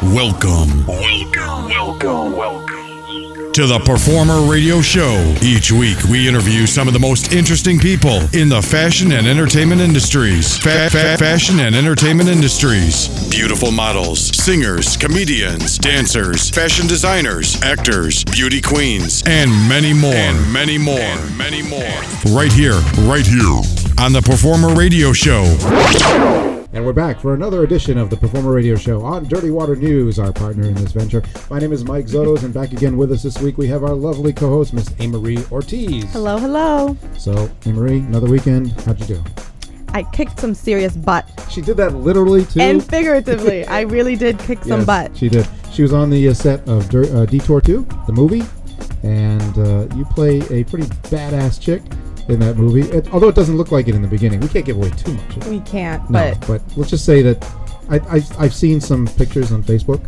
Welcome to the Performer Radio Show. Each week, we interview some of the most interesting people in the fashion and entertainment industries. Fashion and entertainment industries. Beautiful models, singers, comedians, dancers, fashion designers, actors, beauty queens, and many more. Right here on the Performer Radio Show. And we're back for another edition of the Performer Radio Show on Dirty Water News, our partner in this venture. My name is Mike Zotos, and back again with us this week, we have our lovely co-host, Miss Amarie Ortiz. Hello, hello. So, Amarie, another weekend. How'd you do? I kicked some serious butt. She did that literally, too? And figuratively. I really did kick some butt. She did. She was on the set of Detour 2, the movie, and you play a pretty badass chick in that movie, although it doesn't look like it in the beginning. We can't give away too much. We can't, no, but let's just say that I've seen some pictures on Facebook,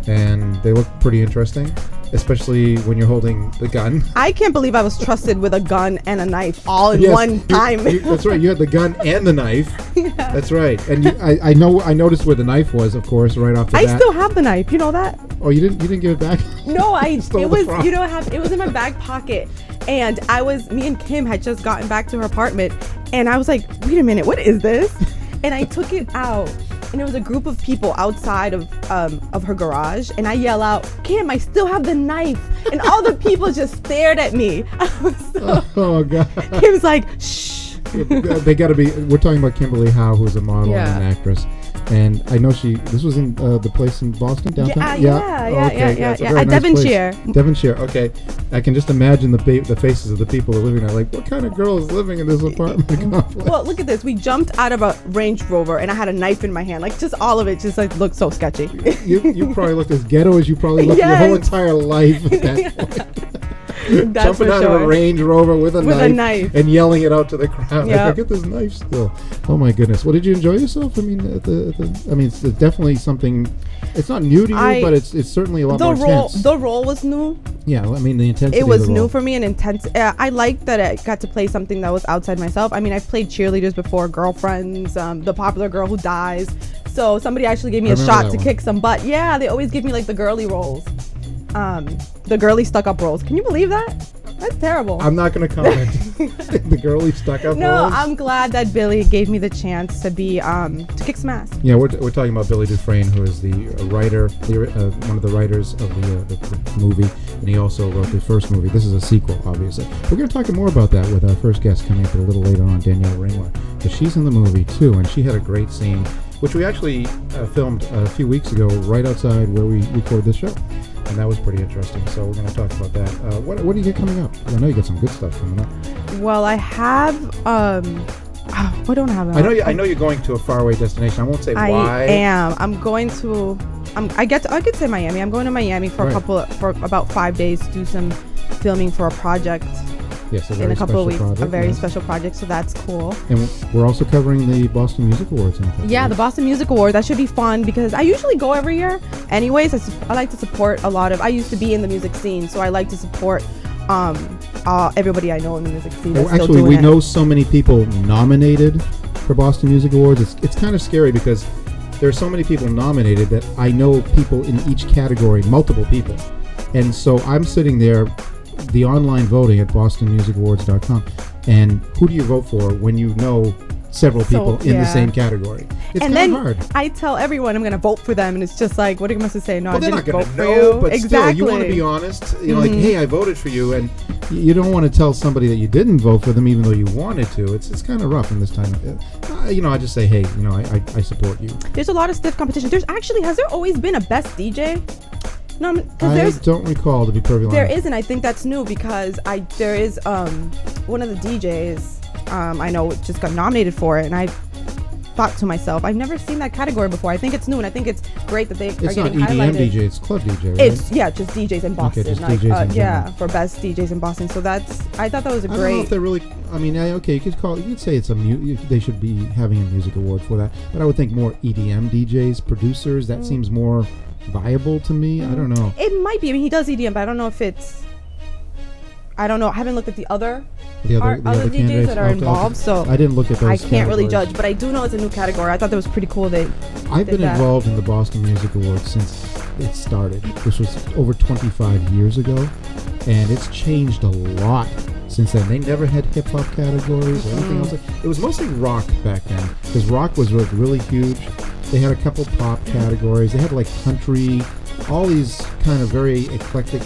and they look pretty interesting, especially when you're holding the gun. I can't believe I was trusted with a gun and a knife all in one time. That's right. You had the gun and the knife. Yeah. That's right. And I noticed where the knife was, of course, right off the bat. I still have the knife. You know that? Oh, you didn't give it back? No, it was in my back pocket. And me and Kim had just gotten back to her apartment, and I was like, wait a minute, what is this? And I took it out, and there was a group of people outside of her garage, and I yell out, Kim, I still have the knife. And all the people just stared at me. Oh, God. Kim's like, shh. They got to be, we're talking about Kimberly Howe, who's a model and an actress. And I know this was in the place in Boston, downtown? Yeah. At Devonshire. Devonshire, okay. I can just imagine the faces of the people who are living there. Like, what kind of girl is living in this apartment complex? Well, look at this. We jumped out of a Range Rover, and I had a knife in my hand. Like, just all of it just, like, looked so sketchy. You probably looked as ghetto as you probably looked your whole entire life at that point. That's jumping out of a Range Rover with a knife and yelling it out to the crowd. Yep. Like, I get this knife still. Oh my goodness! Well, did you enjoy yourself? I mean, it's definitely something. It's not new to you, but it's certainly a lot more intense. The role was new. Yeah, I mean the intensity. It was of the new role. for me and intense. I liked that I got to play something that was outside myself. I mean, I've played cheerleaders before, girlfriends, the popular girl who dies. So somebody actually gave me a shot to kick some butt. Yeah, they always give me like the girly roles. The girly stuck-up roles. Can you believe that? That's terrible. I'm not going to comment. The girly stuck-up roles. I'm glad that Billy gave me the chance to be to kick some ass. Yeah, we're talking about Billy Dufresne, who is the writer, one of the writers of the movie, and he also wrote the first movie. This is a sequel, obviously. We're going to talk more about that with our first guest coming up a little later on, Danielle Ringler, because she's in the movie too, and she had a great scene, which we actually filmed a few weeks ago right outside where we recorded this show. And that was pretty interesting. So we're going to talk about that. What do you get coming up? I know you got some good stuff coming up. Well, I have. I don't have. I know you're going to a faraway destination. I won't say why. I am. I'm going to. I could say Miami. I'm going to Miami for about 5 days to do some filming for a project. Yes, in a couple of weeks. A very special project, so that's cool. And we're also covering the Boston Music Awards. The Boston Music Awards. That should be fun because I usually go every year. Anyways, I like to support a lot of. I used to be in the music scene, so I like to support everybody I know in the music scene. Well, actually, we know so many people nominated for Boston Music Awards. It's kind of scary because there are so many people nominated that I know people in each category, multiple people, and so I'm sitting there. The online voting at bostonmusicawards.com, and who do you vote for when you know several people in the same category? It's kind of hard. I tell everyone I'm going to vote for them, and it's just like, what are you supposed to say? No, well, I didn't vote for you. They're not going to know, but exactly. Still, you want to be honest. You know, like, hey, I voted for you, and you don't want to tell somebody that you didn't vote for them, even though you wanted to. It's kind of rough in this time. I just say, hey, I support you. There's a lot of stiff competition. Has there always been a best DJ? No, I don't recall, to be perfectly honest. There isn't. I think that's new because there is one of the DJs I know just got nominated for it, and I thought to myself, I've never seen that category before. I think it's new, and I think it's great that they are getting highlighted. It's not EDM DJ, it's club DJ, right? It's just DJs in Boston. Okay, just DJs for best DJs in Boston. So I thought that was a great. I don't know if they're really. I mean, okay, you could say it's they should be having a music award for that, but I would think more EDM DJs, producers. That seems more viable to me. I don't know. It might be. I mean, he does EDM, but I don't know if it's. I don't know. I haven't looked at the other other DJs candidates that are involved, so I didn't look at those. I can't really categories. judge, but I do know it's a new category. I thought that was pretty cool. I've been involved in the Boston Music Awards since it started, which was over 25 years ago, and it's changed a lot since then. They never had hip-hop categories or anything else. It was mostly rock back then, because rock was really huge. They had a couple pop categories. They had like country, all these kind of very eclectic,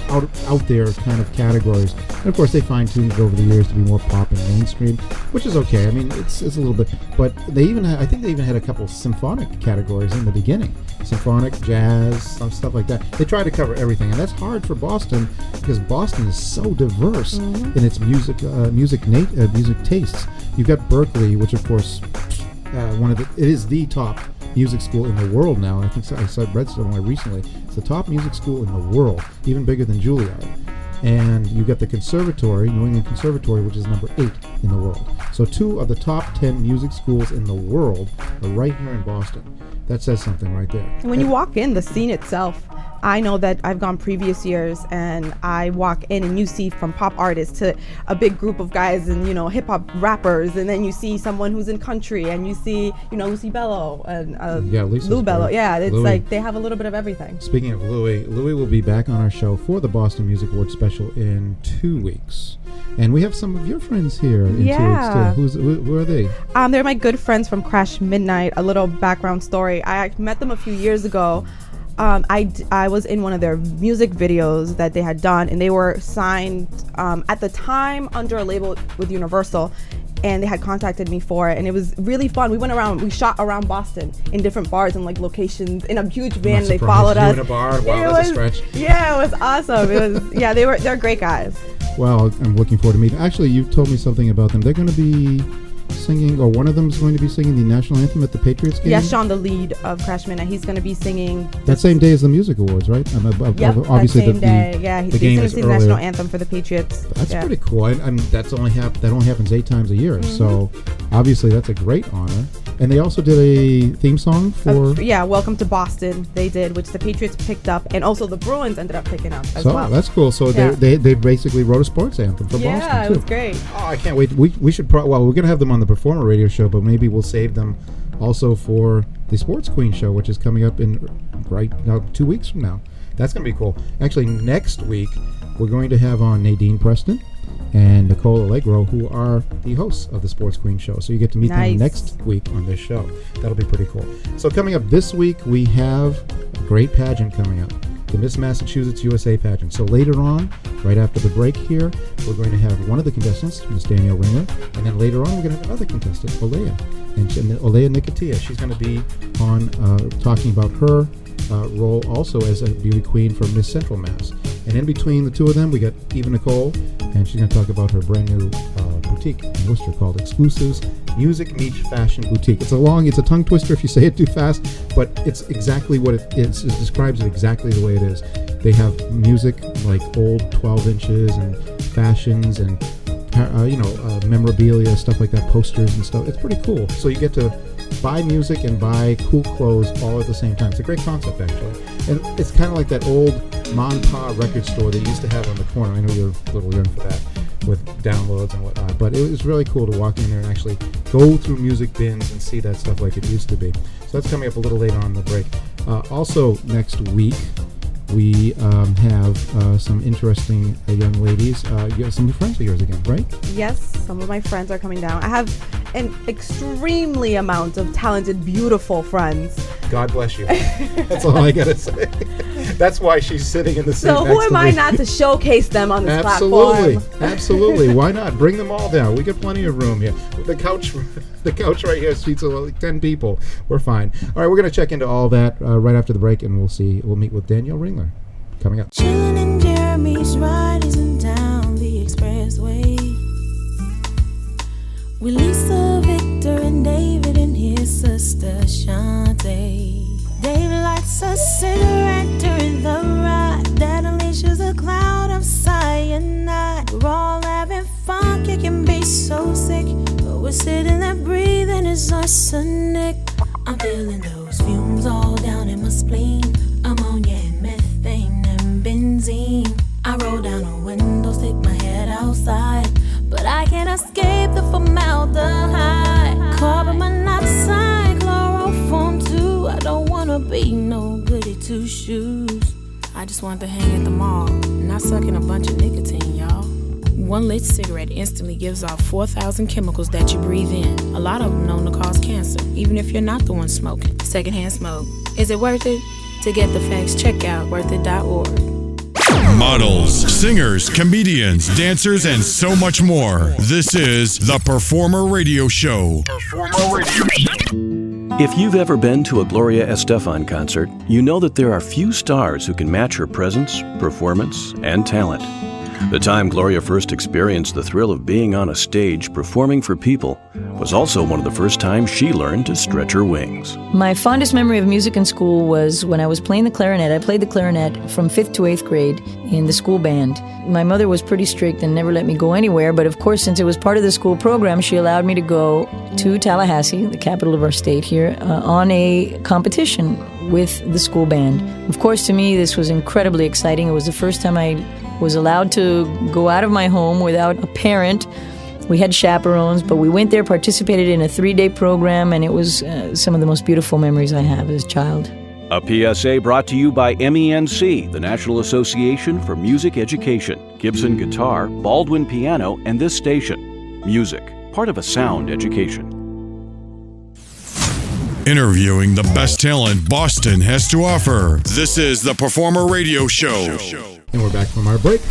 out there kind of categories. And of course, they fine-tuned it over the years to be more pop and mainstream, which is okay. I mean, it's a little bit, but I think they even had a couple symphonic categories in the beginning. Symphonic, jazz, stuff like that. They tried to cover everything, and that's hard for Boston because Boston is so diverse in its music tastes. You've got Berkeley, which of course, it is the top music school in the world now. I think I read somewhere recently. It's the top music school in the world, even bigger than Juilliard. And you got the Conservatory, New England Conservatory, which is number 8 in the world. So 2 of the top 10 music schools in the world are right here in Boston. That says something right there. And when you walk in, the scene itself, I know that I've gone previous years and I walk in and you see from pop artists to a big group of guys and, hip hop rappers, and then you see someone who's in country and you see, Lucy Bello and Lou Bello. Yeah, it's Louis. like they have a little bit of everything. Speaking of Louis will be back on our show for the Boston Music Awards special in 2 weeks. And we have some of your friends here in 2 weeks too. Who are they? They're my good friends from Crash Midnight. A little background story. I met them a few years ago. I was in one of their music videos that they had done, and they were signed at the time under a label with Universal, and they had contacted me for it, and it was really fun. We shot around Boston in different bars and like locations in a huge van. They followed us. You in a bar? Wow, that's a stretch. Yeah, it was awesome. They're great guys. Well, I'm looking forward to meeting. Actually, you told me something about them. They're going to be singing, or one of them is going to be singing the national anthem at the Patriots game? Yeah, Sean, the lead of Crash Midnight, he's going to be singing. That same day as the Music Awards, right? Yep, obviously that same day. Yeah, he's going to sing the national anthem for the Patriots. That's pretty cool. That only happens 8 times a year. Mm-hmm. So obviously that's a great honor. And they also did a theme song for... Welcome to Boston, they did, which the Patriots picked up, and also the Bruins ended up picking up as well. That's cool. So they basically wrote a sports anthem for Boston, too. Yeah, it was great. Oh, I can't wait. We should... we're going to have them on the Performer Radio Show, but maybe we'll save them also for the Sports Queen Show, which is coming up in 2 weeks from now. That's going to be cool. Actually, next week, we're going to have on Nadine Preston and Nicole Allegro, who are the hosts of the Sports Queen Show. So you get to meet them next week on this show. That'll be pretty cool. So coming up this week, we have a great pageant coming up, the Miss Massachusetts USA pageant. So later on, right after the break here, we're going to have one of the contestants, Miss Danielle Ringler, and then later on, we're going to have another contestant, Olea, and Olea Nickitina. She's going to be on talking about her role also as a beauty queen for Miss Central Mass. And in between the two of them, we got Eva Nicole, and she's going to talk about her brand new boutique in Worcester called Exclusives Music Meets Fashion Boutique. It's a tongue twister if you say it too fast, but it's exactly what it is. It describes it exactly the way it is. They have music like old 12 inches and fashions and memorabilia, stuff like that, posters and stuff. It's pretty cool. So you get to buy music and buy cool clothes all at the same time. It's a great concept, actually. And it's kind of like that old Mon Pa record store they used to have on the corner. I know you're a little young for that, with downloads and whatnot, but it was really cool to walk in there and actually go through music bins and see that stuff like it used to be. So that's coming up a little later on in the break. Also next week, we have some interesting young ladies. You have some new friends of yours again, right? Yes, some of my friends are coming down. I have an extremely amount of talented, beautiful friends. God bless you. That's all I gotta say. That's why she's sitting in the seat next to me. So who am I not to showcase them on this platform? Absolutely. Why not? Bring them all down. We got plenty of room here. The couch right here seats like 10 people. We're fine. All right, we're gonna check into all that right after the break, and we'll meet with Danielle Ringler coming up. Chilling in Jeremy's riding down the expressway with Lisa, Victor, and David and his sister Shantae. Dave lights a cigarette during the ride that unleashes a cloud of cyanide. We're all having fun, kicking bass so sick, but we're sitting there breathing is arsenic. I'm feeling those fumes all down in my spleen, ammonia and methane and benzene. I roll down a window, stick my head wanna be no goody two shoes. I just want to hang at the mall, not sucking a bunch of nicotine, y'all. One lit cigarette instantly gives off 4,000 chemicals that you breathe in. A lot of them known to cause cancer, even if you're not the one smoking. Secondhand smoke. Is it worth it? To get the facts, check out worthit.org. Models, singers, comedians, dancers, and so much more. This is the Performer Radio Show. If you've ever been to a Gloria Estefan concert, you know that there are few stars who can match her presence, performance, and talent. The time Gloria first experienced the thrill of being on a stage performing for people was also one of the first times she learned to stretch her wings. My fondest memory of music in school was when I was playing the clarinet. I played the clarinet from 5th to 8th grade in the school band. My mother was pretty strict and never let me go anywhere, but of course, since it was part of the school program, she allowed me to go to Tallahassee, the capital of our state here, on a competition with the school band. Of course, to me, this was incredibly exciting. It was the first time I was allowed to go out of my home without a parent. We had chaperones, but we went there, participated in a 3-day program, and it was some of the most beautiful memories I have as a child. A PSA brought to you by MENC, the National Association for Music Education, Gibson Guitar, Baldwin Piano, and this station. Music, part of a sound education. Interviewing the best talent Boston has to offer. This is the Performer Radio Show. And we're back from our break.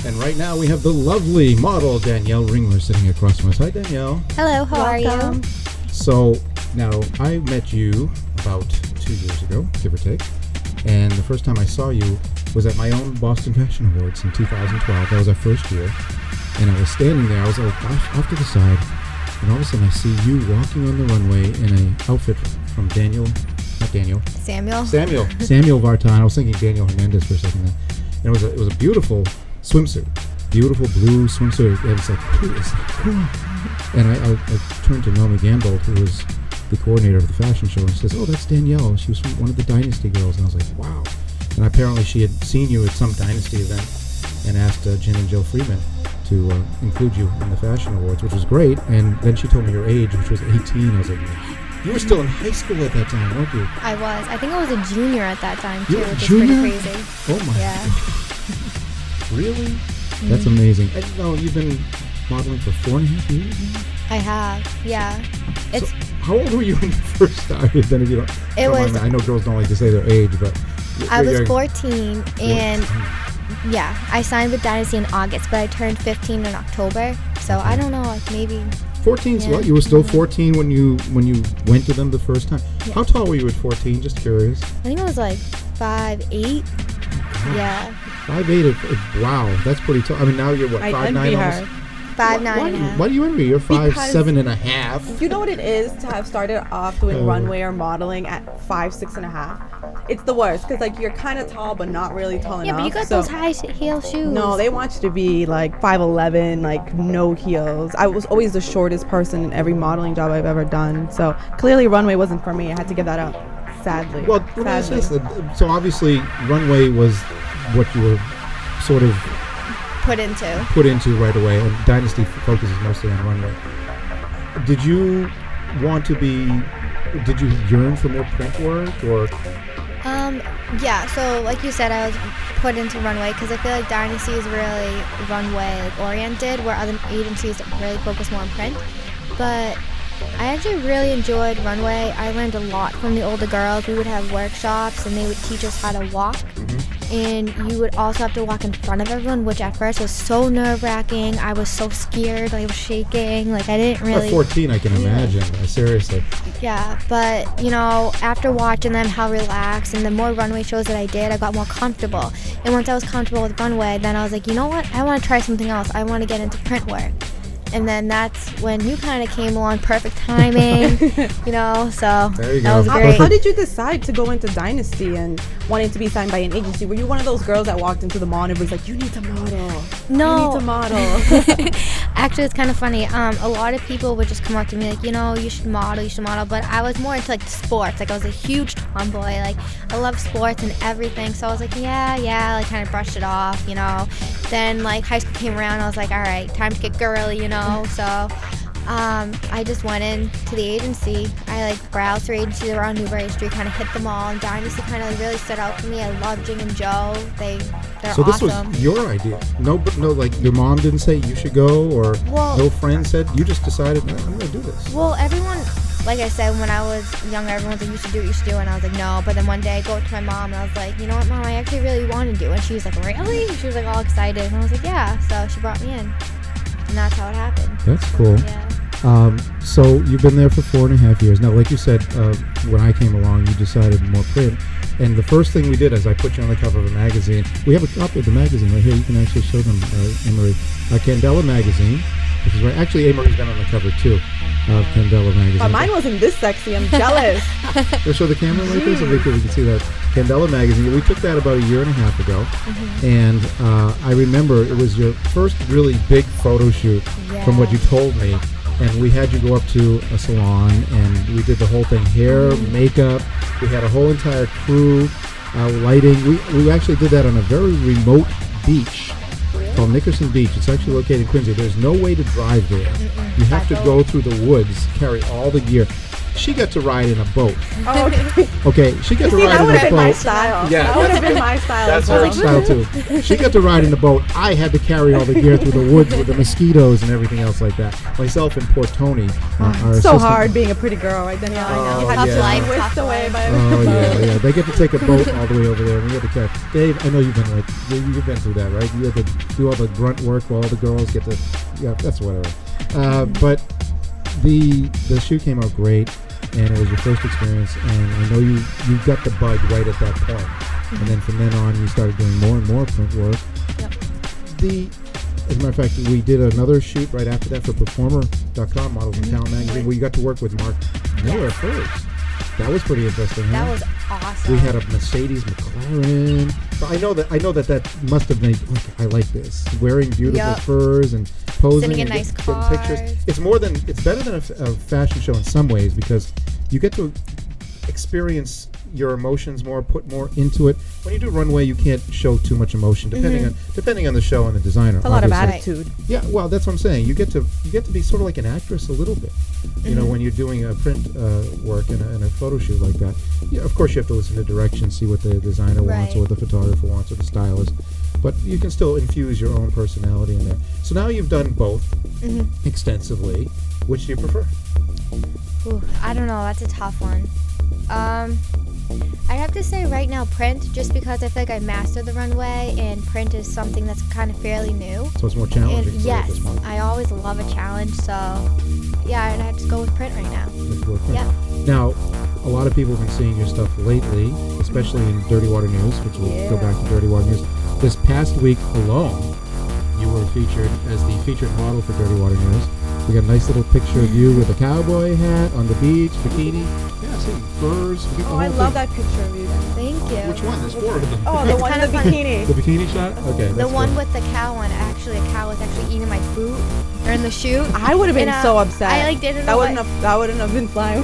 And right now we have the lovely model Danielle Ringler sitting across from us. Hi, Danielle. Hello, how are you? So, now, I met you about 2 years ago, give or take. And the first time I saw you was at my own Boston Fashion Awards in 2012. That was our first year. And I was standing there. I was off to the side. And all of a sudden I see you walking on the runway in an outfit from Samuel Vartan. I was thinking Daniel Hernandez for a second there. And it was a beautiful swimsuit, beautiful blue swimsuit. It was like, who is that girl? And I turned to Naomi Gamble, who was the coordinator of the fashion show, and she says, "Oh, that's Danielle. She was from one of the Dynasty girls." And I was like, "Wow!" And apparently, she had seen you at some Dynasty event and asked Jen and Jill Freeman to include you in the fashion awards, which was great. And then she told me your age, which was 18. I was like, "Wow." You were still in high school at that time, weren't you? I was. I think I was a junior at that time, too, You were a which is junior? pretty crazy. Oh my Yeah. God. Really? That's amazing. And, you've been modeling for 4.5 years now? I have, yeah. It's So how old were you when you first started? Then if you don't, It don't was- mind me. I know girls don't like to say their age, but I was you're 14, and yeah, I signed with Dynasty in August, but I turned 15 in October, so I don't know, like maybe 14. So Yeah. what? You were still 14 when you went to them the first time. Yeah. How tall were you at 14? Just curious. I think it was like 5'8". Yeah, 5'8". Wow, that's pretty tall. I mean, now you're what? I 5'9" envy almost? her. 5'9" and a half. Why do you envy? You're 5'7" and a half. You know what it is to have started off doing runway or modeling at 5'6" and a half? It's the worst because like you're kind of tall but not really tall enough. Yeah, but you got so- those high heel shoes. No, they want you to be like 5'11", like no heels. I was always the shortest person in every modeling job I've ever done. So clearly runway wasn't for me. I had to give that up, sadly. Well, let me ask you Sadly. this. So obviously, runway was what you were sort of put into. put into right away, and Dynasty focuses mostly on runway. Did you yearn for more print work, or? Yeah, so like you said, I was put into runway because I feel like Dynasty is really runway oriented, where other agencies really focus more on print. But I actually really enjoyed runway. I learned a lot from the older girls. We would have workshops and they would teach us how to walk. And you would also have to walk in front of everyone, which at first was so nerve-wracking. I was so scared. I was shaking. Like, I didn't really... At 14, I can imagine. Seriously. Yeah, but, after watching them, how relaxed, and the more runway shows that I did, I got more comfortable. And once I was comfortable with runway, then I was like, you know what? I want to try something else. I want to get into print work. And then that's when you kind of came along, perfect timing, so There you that go. was great. How did you decide to go into Dynasty and wanting to be signed by an agency? Were you one of those girls that walked into the mall and it was like, you need to model? No. You need to model. Actually, it's kind of funny. A lot of people would just come up to me like, you should model. But I was more into like sports. Like I was a huge tomboy. Like I love sports and everything. So I was like, yeah. Like kind of brushed it off, Then like high school came around. I was like, all right, time to get girly, So I just went into the agency. I like browsed for agencies around Newbury Street, kind of hit them all, and Dynasty kind of really stood out for me. I love Jing and Joe. They're so this awesome. was your idea? No, like your mom didn't say you should go, or no friend said, you just decided, I'm going to do this. Well, everyone, like I said, when I was younger, everyone's like, you should do it, and I was like, no. But then one day I go up to my mom, and I was like, you know what, Mom, I actually really want to do it. And she was like, really? And she was like all excited, and I was like, yeah. So she brought me in, and that's how it happened. That's cool. Yeah. So you've been there for 4.5 years. Now, like you said, when I came along, you decided more print. And the first thing we did is I put you on the cover of a magazine. We have a copy of the magazine right here. You can actually show them, Amarie. Candela magazine, which is right. Actually, Amarie's been on the cover too of Candela magazine. But mine wasn't this sexy. I'm jealous. Let's show the camera like this so we can see that. Candela magazine. We took that about 1.5 years ago. And I remember it was your first really big photo shoot from what you told me. And we had you go up to a salon, and we did the whole thing, hair, makeup. We had a whole entire crew, lighting. We actually did that on a very remote beach called Nickerson Beach. It's actually located in Quincy. There's no way to drive there. You have to go through the woods, carry all the gear. She got to ride in a boat. Oh, okay. Okay, she got to ride in a boat. That would have been my style. Yeah, that would have been my style. That's her style too. She got to ride in the boat. I had to carry all the gear through the woods with the mosquitoes and everything else like that. Myself and poor Tony, our so assistant. hard being a pretty girl, right, Danielle? I know. You had to life, whisked tough away life. by Oh yeah. They get to take a boat all the way over there, and we had to carry. Dave, I know you've been you've been through that, right? You had to do all the grunt work while all the girls get to. Yeah, that's whatever. But the shoot came out great. And it was your first experience, and I know you got the bug right at that point. And then from then on, you started doing more and more print work. Yep. As a matter of fact, we did another shoot right after that for Performer.com, Models and Talent Magazine, where you got to work with Mark Miller first. That was pretty interesting, huh? That was awesome. We had a Mercedes McLaren. So I know that must have made, I like this. Wearing beautiful furs and posing. Sitting in and nice getting cars. pictures. It's better than a fashion show in some ways, because you get to experience your emotions more, put more into it. When you do runway, you can't show too much emotion, depending on the show and the designer. It's a lot of obviously. attitude. Yeah, well, that's what I'm saying. You get to be sort of like an actress a little bit. You know, when you're doing a print work and a photo shoot like that. Yeah, of course you have to listen to direction, see what the designer wants or what the photographer wants or the stylist. But you can still infuse your own personality in there. So now you've done both extensively. Which do you prefer? Ooh, I don't know. That's a tough one. I'd have to say right now print, just because I feel like I mastered the runway, and print is something that's kind of fairly new. So it's more challenging. And yes, I always love a challenge, so yeah, I'd have to go with print right now. Yeah. Now, a lot of people have been seeing your stuff lately, especially in Dirty Water News, which we'll go back to Dirty Water News. This past week alone, you were featured as the featured model for Dirty Water News. We got a nice little picture of you with a cowboy hat on the beach, bikini. Yeah, see, furs. I love that picture of you. Thank you. Which one? There's 4 of them. Oh, the one in the bikini. The bikini shot? Okay. The one with the cow one, actually, a cow was actually eating my boot during the shoot. I would have been so upset. I didn't know that wouldn't have been flying.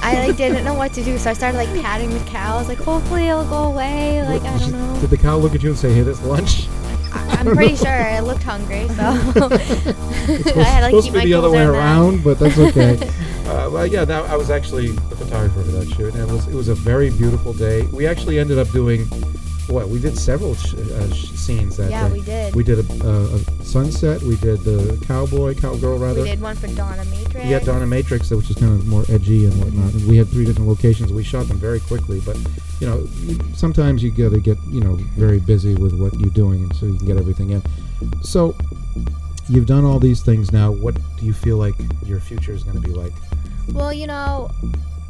I didn't know what to do, so I started patting the cow. I was like, hopefully it'll go away. I don't know. Did the cow look at you and say, "Hey, this lunch"? I'm pretty sure I looked hungry, so I had supposed keep to my be the other way around, but that's okay. Well, yeah, I was actually the photographer for that shoot, and it was a very beautiful day. We actually ended up doing we did several scenes that day. Yeah, we did. We did a sunset. We did the cowgirl rather. We did one for Donna Matrix. Yeah, Donna Matrix, which is kind of more edgy and whatnot. And we had 3 different locations. We shot them very quickly, but sometimes you got to get very busy with what you're doing, and so you can get everything in. So you've done all these things now. What do you feel like your future is going to be like? Well,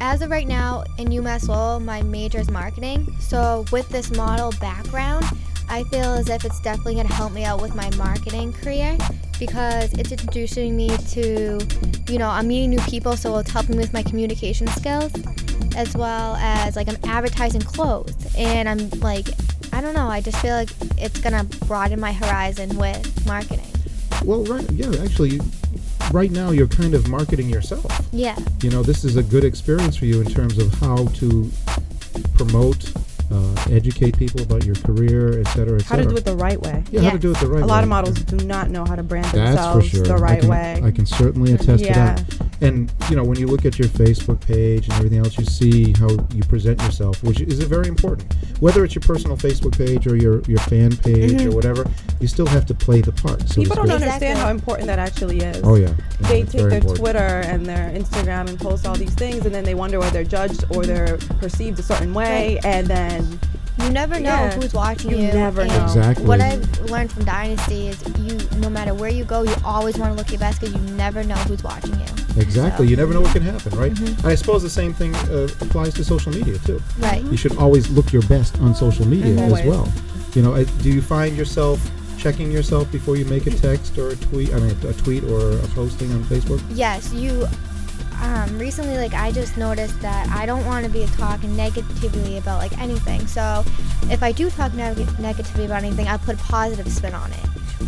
as of right now in UMass Lowell, my major is marketing. So with this model background, I feel as if it's definitely going to help me out with my marketing career, because it's introducing me to, I'm meeting new people, so it's helping me with my communication skills, as well as I'm advertising clothes. And I'm I don't know, I just feel like it's going to broaden my horizon with marketing. Well, right, yeah, actually, right now you're kind of marketing yourself. Yeah. This is a good experience for you in terms of how to promote educate people about your career, etc., How to do it the right way. Yeah, how to do it the right way. A lot of models do not know how to brand That's themselves for sure. the right way. I can certainly attest to Yeah. that. And, when you look at your Facebook page and everything else, you see how you present yourself, which is very important. Whether it's your personal Facebook page or your fan page or whatever, you still have to play the part. So People to don't speak. understand how important that actually is. Oh, yeah. They it's take very their important. Twitter and their Instagram and post all these things, and then they wonder whether they're judged or they're perceived a certain way, and then You never know Yeah. who's watching You you. never and know. Exactly. What I've learned from Dynasty is no matter where you go, you always want to look your best because you never know who's watching you. Exactly. So- You never know what can happen, right? I suppose the same thing applies to social media, too. Right. You should always look your best on social media as Always. well. Do you find yourself checking yourself before you make a text or a tweet or a posting on Facebook? Yes, you. Recently, I just noticed that I don't want to be talking negatively about anything. So, if I do talk negatively about anything, I put a positive spin on it.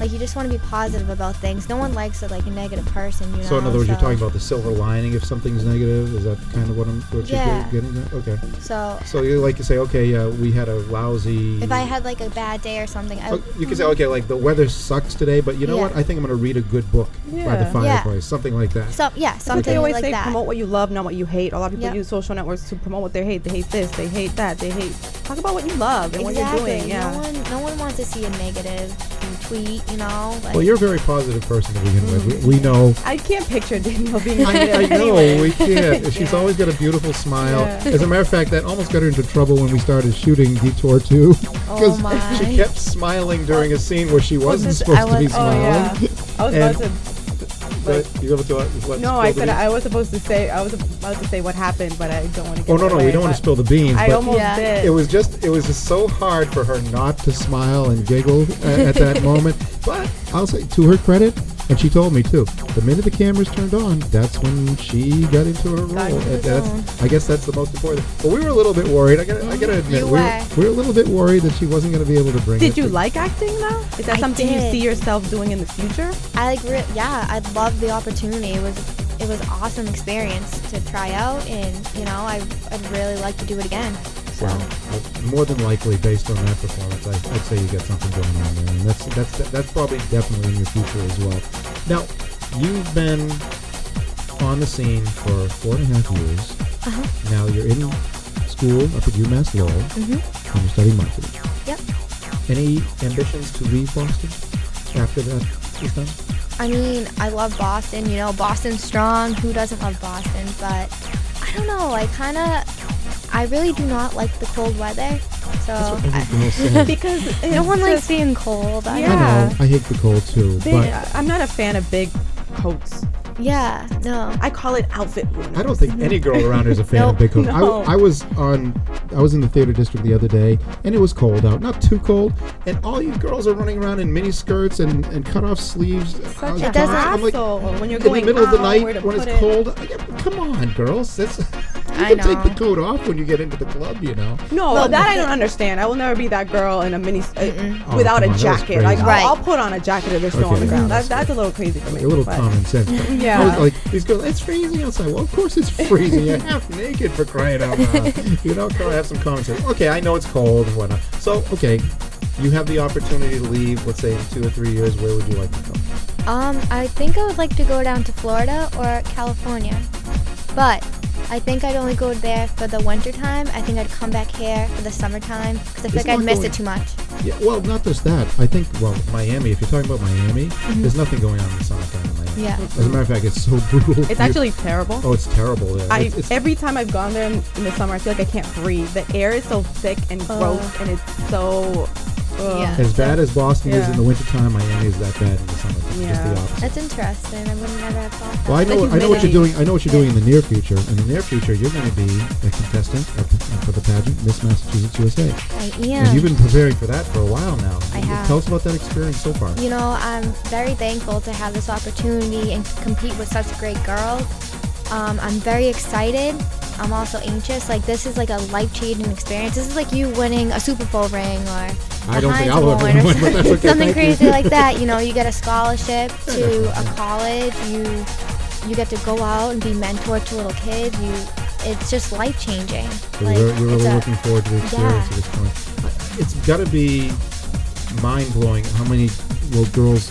You just want to be positive about things. No one likes a negative person, you know. So in other words, you're talking about the silver lining if something's negative? Is that kind of what Yeah. you're getting at? Okay. So you like to say, okay, yeah, we had a lousy... if I had a bad day or something, you can say, okay, the weather sucks today, but you know Yeah. what? I think I'm going to read a good book by the Yeah. fireplace, something like that. Like they something always like say, that. promote what you love, not what you hate. A lot of people Yep. use social networks to promote what they hate. They hate this, they hate that, they hate. Talk about what you love and what you're doing. Yeah. No one wants to see a negative tweet, you know. Well, you're a very positive person to begin with. We know. I can't picture Danielle being I negative. know, anyway. we can't. She's always got a beautiful smile. Yeah. As a matter of fact, that almost got her into trouble when we started shooting Detour 2. Oh my. She kept smiling during a scene where she wasn't supposed to be Oh smiling. yeah. I was about to. You able to let No, spill I the said beans? I was supposed to say. I was about to say what happened, but I don't want to. Oh no, we don't want to spill the beans. I but almost Yeah. did. it was just so hard for her not to smile and giggle at that moment. But I'll say, to her credit, and she told me too, the minute the cameras turned on, that's when she got into her role. into the zone. I guess that's the most important. But we were a little bit worried. I gotta admit, You we were. were a little bit worried that she wasn't going to be able to bring it. Did you like acting though? Is that I something you did. see yourself doing in the future? I I'd love the opportunity. It was awesome experience to try out, and I'd really like to do it again. So Well, more than likely, based on that performance, I'd say you got something going on there, and that's probably definitely in your future as well. Now, you've been on the scene for 4.5 years. Now you're in school up at UMass Lowell, and you're studying marketing. Yep. Any ambitions to leave Boston after that is done? I mean, I love Boston. Boston's strong. Who doesn't love Boston? But I don't know. I really do not like the cold weather. So Every girl says. Because no one likes being cold. Yeah. I know. I hate the cold too, I'm not a fan of big coats. Yeah, no. I call it outfit ruiners. I don't think any girl around here is a fan of Nope. big coats. No. I was in the theater district the other day, and it was cold out, not too cold, and all you girls are running around in mini skirts and cut off sleeves. I was Such a doesn't- I'm like, hassle when you're in the going middle of the out, where night to when put it's it. cold. Come on, girls. You I can take know. the coat off when you get into the club, No, Well, that I don't understand. I will never be that girl in a mini Oh, without come a on, that was jacket. crazy. Like Right. I'll put on a jacket if there's snow on Okay, the ground. that's That's a little crazy for me. A little but- common sense. But Yeah. I was like, these girls, it's freezing outside. Well, of course it's freezing. You're half naked, for crying out loud. Come on, have some common sense. Okay, I know it's cold and whatnot. So, okay, you have the opportunity to leave, let's say in 2 or 3 years. Where would you like to go? I think I would like to go down to Florida or California, but I think I'd only go there for the winter time. I think I'd come back here for the summertime because I feel It's like I'd not miss going- it too much. Yeah, well, not just that. I think, Miami, if you're talking about Miami, there's nothing going on in the summertime in Miami. Yeah. As a matter of fact, it's so brutal. It's actually terrible. Oh, it's terrible there. It's Every time I've gone there in the summer, I feel like I can't breathe. The air is so thick and gross, and it's so. Yeah. as bad as Boston is Yeah. in the wintertime, Miami is that bad in the summertime. Just the Yeah. opposite. That's interesting. I would never have thought that. Well, I know what you're humidity. doing. I know what you're doing in the near future. In the near future, you're going to be a contestant for the pageant Miss Massachusetts USA. I And you've am. been preparing for that for a while now. I have. Tell us about that experience so far. I'm very thankful to have this opportunity and compete with such great girls. I'm very excited. I'm also anxious. This is a life-changing experience. This is like you winning a Super Bowl ring or I a don't think Heinz I'll Bowl ever or win, but that's okay. something Thank you. crazy like that. You get a scholarship to a college. You get to go out and be mentored to little kids. it's just life changing. So you're really looking forward to the experience at this point. It's got to be mind-blowing how many little girls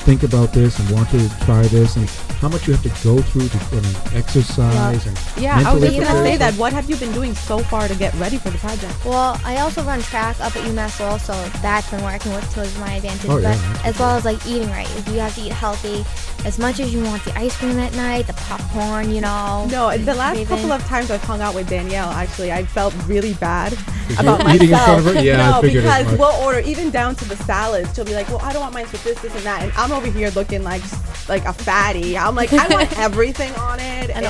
think about this and want to try this, and how much you have to go through to exercise and I was just mentally going to say prepare. that. What have you been doing so far to get ready for the project? Well, I also run track up at UMass Lowell, so that's been working towards my advantage. Oh, yeah, but as well as like eating right, you have to eat healthy as much as you want. The ice cream at night, the popcorn, No, the last Raven. couple of times I've hung out with Danielle, actually, I felt really bad about eating in myself. front of her? Yeah, no, I figured as because much. we'll order even down to the salads. She'll be like, "Well, I don't want mine with this, and that," and I'm over here looking like a fatty. I'm like, I want everything on it, and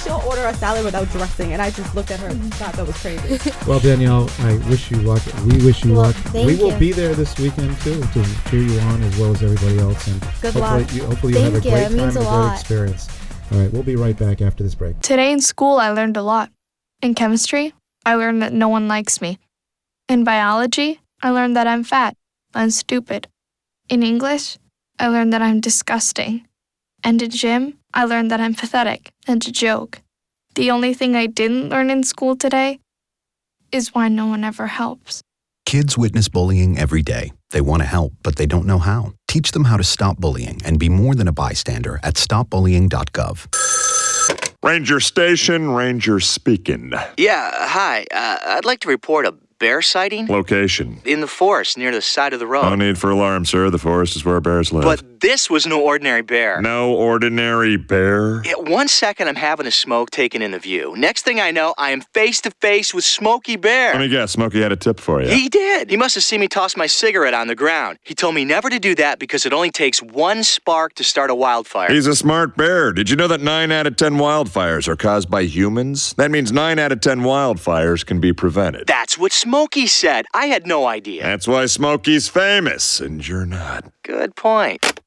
she'll order a salad without dressing, and I just looked at her and thought that was crazy. Well, Danielle, I wish you luck. We wish you luck. thank We will you. be there this weekend too to cheer you on as well as everybody else. And Good luck. hopefully you have a Thank you. great It time means and a a great lot. experience. All right, we'll be right back after this break. Today in school, I learned a lot. In chemistry, I learned that no one likes me. In biology, I learned that I'm fat and stupid. In English, I learned that I'm disgusting. And in gym, I learned that I'm pathetic and a joke. The only thing I didn't learn in school today is why no one ever helps. Kids witness bullying every day. They want to help, but they don't know how. Teach them how to stop bullying and be more than a bystander at stopbullying.gov. Ranger Station, Ranger speaking. Yeah, hi. I'd like to report a bear sighting. Location. In the forest near the side of the road. No need for alarm, sir. The forest is where bears live. But this was no ordinary bear. No ordinary bear? Yeah, 1 second I'm having a smoke taken in the view. Next thing I know, I am face to face with Smokey Bear. Let me guess, Smokey had a tip for you. He did. He must have seen me toss my cigarette on the ground. He told me never to do that because it only takes one spark to start a wildfire. He's a smart bear. Did you know that 9 out of 10 wildfires are caused by humans? That means 9 out of 10 wildfires can be prevented. That's what Smokey said. I had no idea. That's why Smokey's famous, and you're not. Good point.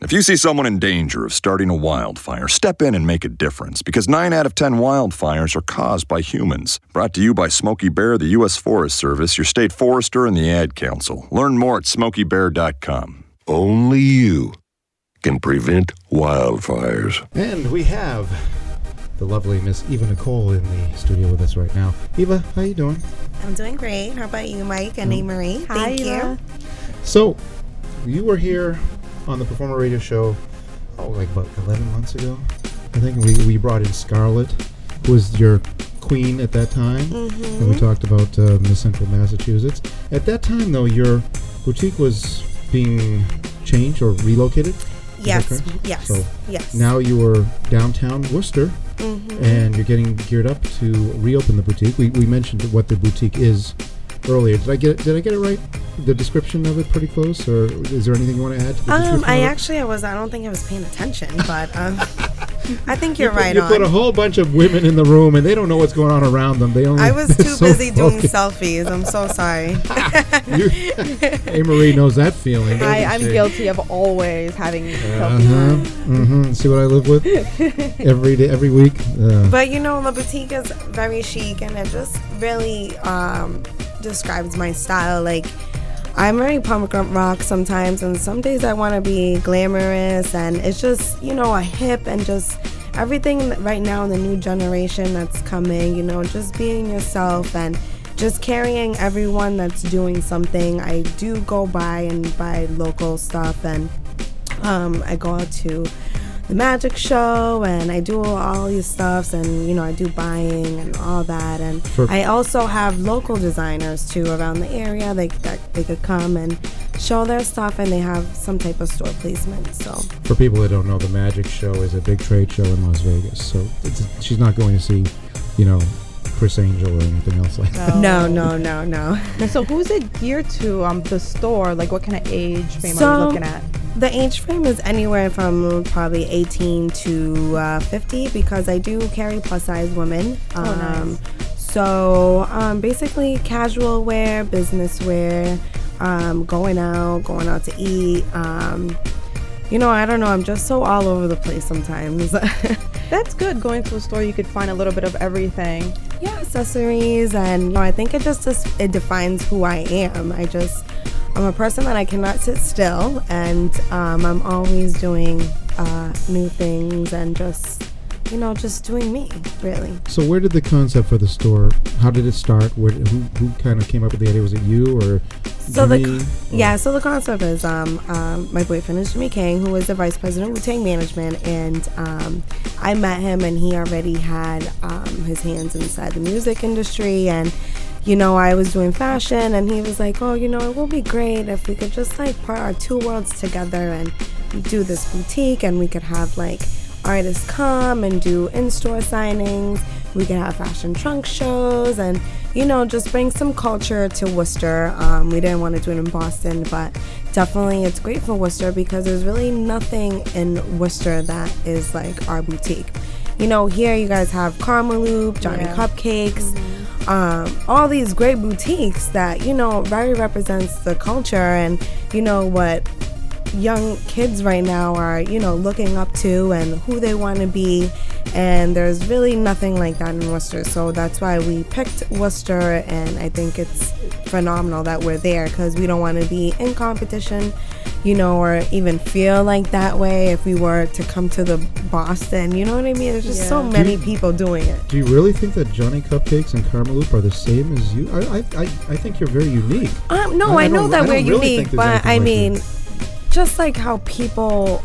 If you see someone in danger of starting a wildfire, step in and make a difference, because 9 out of 10 wildfires are caused by humans. Brought to you by Smokey Bear, the U.S. Forest Service, your state forester, and the Ad Council. Learn more at smokeybear.com. Only you can prevent wildfires. And we have the lovely Miss Eva Nicole in the studio with us right now. Eva, how you doing? I'm doing great. How about you, Mike and Marie? Hi, Thank Eva. you. So, you were here on the Performer Radio Show, like about 11 months ago. I think we brought in Scarlett, who was your queen at that time, and we talked about Miss Central Massachusetts. At that time, though, your boutique was being changed or relocated? Is that correct? Yes. So yes. now you are downtown Worcester, and you're getting geared up to reopen the boutique. We mentioned what the boutique is earlier. Did I get it right? The description of it pretty close, or is there anything you want to add to the description? I don't think I was paying attention, but I think you're right you on. put a whole bunch of women in the room, and they don't know what's going on around them. I was they're too so busy doing focused. selfies. I'm so sorry. Marie knows that feeling. I'm guilty of always having selfies. See what I live with every day, every week. But the boutique is very chic, and it just really describes my style. Like, I'm very punk rock sometimes, and some days I want to be glamorous, and it's just, a hip and just everything right now in the new generation that's coming, just being yourself and just carrying everyone that's doing something. I do go by and buy local stuff, and I go out to the magic show, and I do all these stuffs, and I do buying and all that, and I also have local designers too around the area. They could come and show their stuff, and they have some type of store placement. So for people that don't know, the magic show is a big trade show in Las Vegas. So she's not going to see, Chris Angel or anything else like that. No. So who's it geared to? The store, like what kind of age frame are you looking at? The age frame is anywhere from probably 18 to 50, because I do carry plus size women. Nice. So basically casual wear, business wear, going out to eat. I don't know. I'm just so all over the place sometimes. That's good. Going to a store, you could find a little bit of everything. Yeah, accessories, and I think it defines who I am. I'm a person that I cannot sit still, and I'm always doing new things and just just doing me, really. So where did the concept for the store, how did it start? Who kind of came up with the idea? Was it you or Jimmy? So the concept is my boyfriend is Jimmy King, who is the vice president of Wu-Tang Management, and I met him and he already had his hands inside the music industry, and I was doing fashion, and he was like, oh, it will be great if we could just like put our two worlds together and do this boutique, and we could have like artists come and do in-store signings. We could have fashion trunk shows and, just bring some culture to Worcester. We didn't want to do it in Boston, but definitely it's great for Worcester because there's really nothing in Worcester that is like our boutique. Here you guys have Karmaloop, Johnny Cupcakes, all these great boutiques that, very represents the culture and, what young kids right now are, looking up to and who they want to be. And there's really nothing like that in Worcester. So that's why we picked Worcester, and I think it's phenomenal that we're there because we don't want to be in competition, or even feel like that way if we were to come to the Boston. You know what I mean? There's just so many people doing it. Do you really think that Johnny Cupcakes and Karmaloop are the same as you? I think you're very unique. No, I know that we're unique, but I mean, just like how people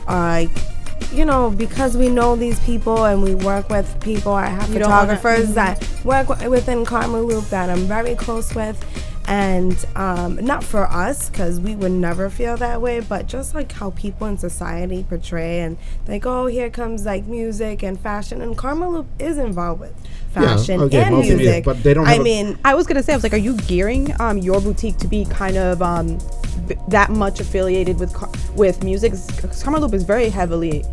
because we know these people and we work with people. I have photographers that work within Karmaloop that I'm very close with. And not for us, because we would never feel that way, but just like how people in society portray and like, oh, here comes like music and fashion, and Karmaloop is involved with fashion and music. But they don't. I was gonna say, I was like, are you gearing your boutique to be kind of that much affiliated with music? Karmaloop is very heavily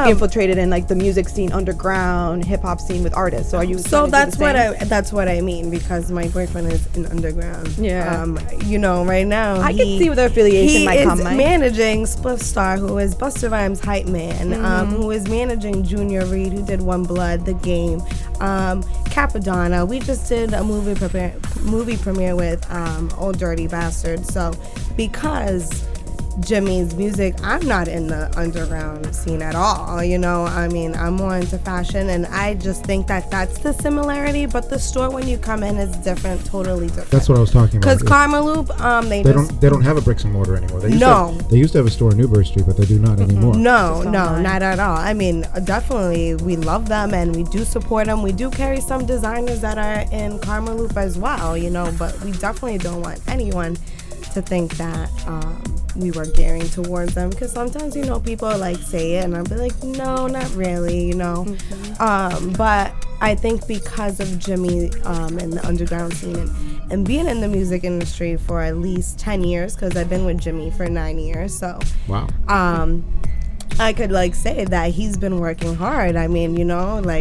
infiltrated in like the music scene, underground hip hop scene with artists. So are you? So that's what I mean, because my boyfriend is in underground. Yeah. Right now I can see where the affiliation might come. He is managing Spliff Star, who is Busta Rhymes' hype man, who is managing Junior Reed, who did One Blood, The Game, Capadonna. We just did a movie premiere with Old Dirty Bastard. So because Jimmy's music, I'm not in the underground scene at all, I'm more into fashion, and I just think that that's the similarity, but the store when you come in is different, totally different. That's what I was talking about. Because Karmaloop, they don't have a bricks and mortar anymore. They used to have a store in Newbury Street, but they do not anymore. No, not at all. I mean, definitely we love them and we do support them. We do carry some designers that are in Karmaloop as well, but we definitely don't want anyone to think that we were gearing towards them, because sometimes people like say it and I'll be like, no, not really, but I think because of Jimmy and the underground scene and being in the music industry for at least 10 years, because I've been with Jimmy for 9 years, so wow. I could say that he's been working hard. I mean,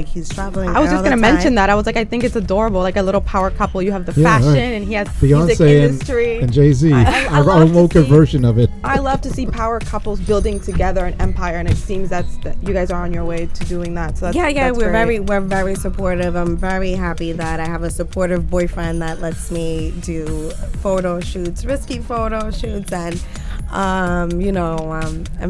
he's traveling. I was just gonna mention that. I was like, I think it's adorable, like a little power couple. You have the fashion, and he has music industry and Jay-Z. Our local version of it. I love to see power couples building together an empire, and it seems that you guys are on your way to doing that. So that's we're very supportive. I'm very happy that I have a supportive boyfriend that lets me do photo shoots, risky photo shoots, and I'm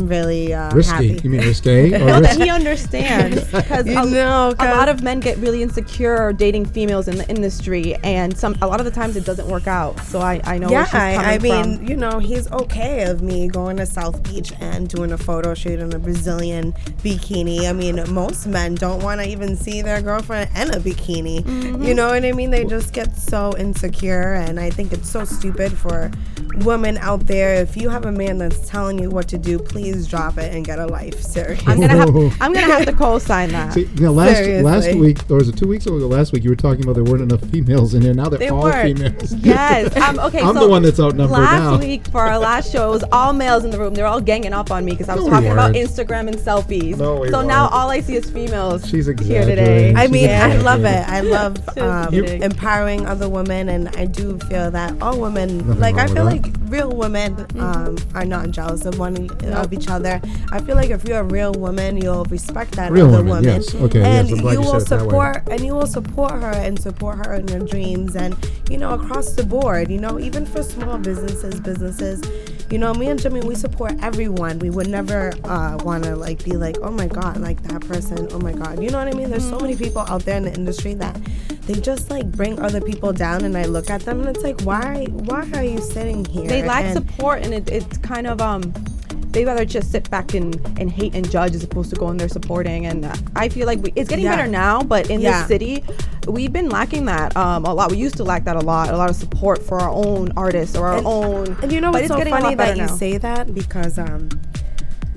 really risky. happy. You mean risque? He understands, because a lot of men get really insecure dating females in the industry, and a lot of the times it doesn't work out. So I know where she's coming from. He's okay of me going to South Beach and doing a photo shoot in a Brazilian bikini. I mean, most men don't want to even see their girlfriend in a bikini. Mm-hmm. You know what I mean? They just get so insecure, and I think it's so stupid for women out there. If you have a man that's telling you what to do, please drop it and get a life. Seriously. I'm gonna have to co-sign that. See, last week, or was it 2 weeks ago? Last week you were talking about there weren't enough females in here. Now they're all females. Yes. Okay. I'm the one that's outnumbered now. Last week for our last show, it was all males in the room. They're all ganging up on me because I was talking about Instagram and selfies. Now all I see is females. She's here today. I mean, I love it. I love empowering other women, and I do feel that all women, I feel like real women are not jealous of each other. I feel like if you're a real woman, you'll respect that other woman. Yes. Okay. And yes, you will support her and support her in her dreams, and across the board, even for small businesses, you know, me and Jimmy, we support everyone. We would never want to like be like, oh my God, like that person, oh my God. You know what I mean? There's so many people out there in the industry that they just like bring other people down, and I look at them and it's like, why are you sitting here? They lack support, and it's kind of they rather just sit back and hate and judge as opposed to go in there supporting. And I feel like it's getting better now, but in this city, we've been lacking that a lot. We used to lack that a lot of support for our own artists or our own. And you know what's so funny that you say that, because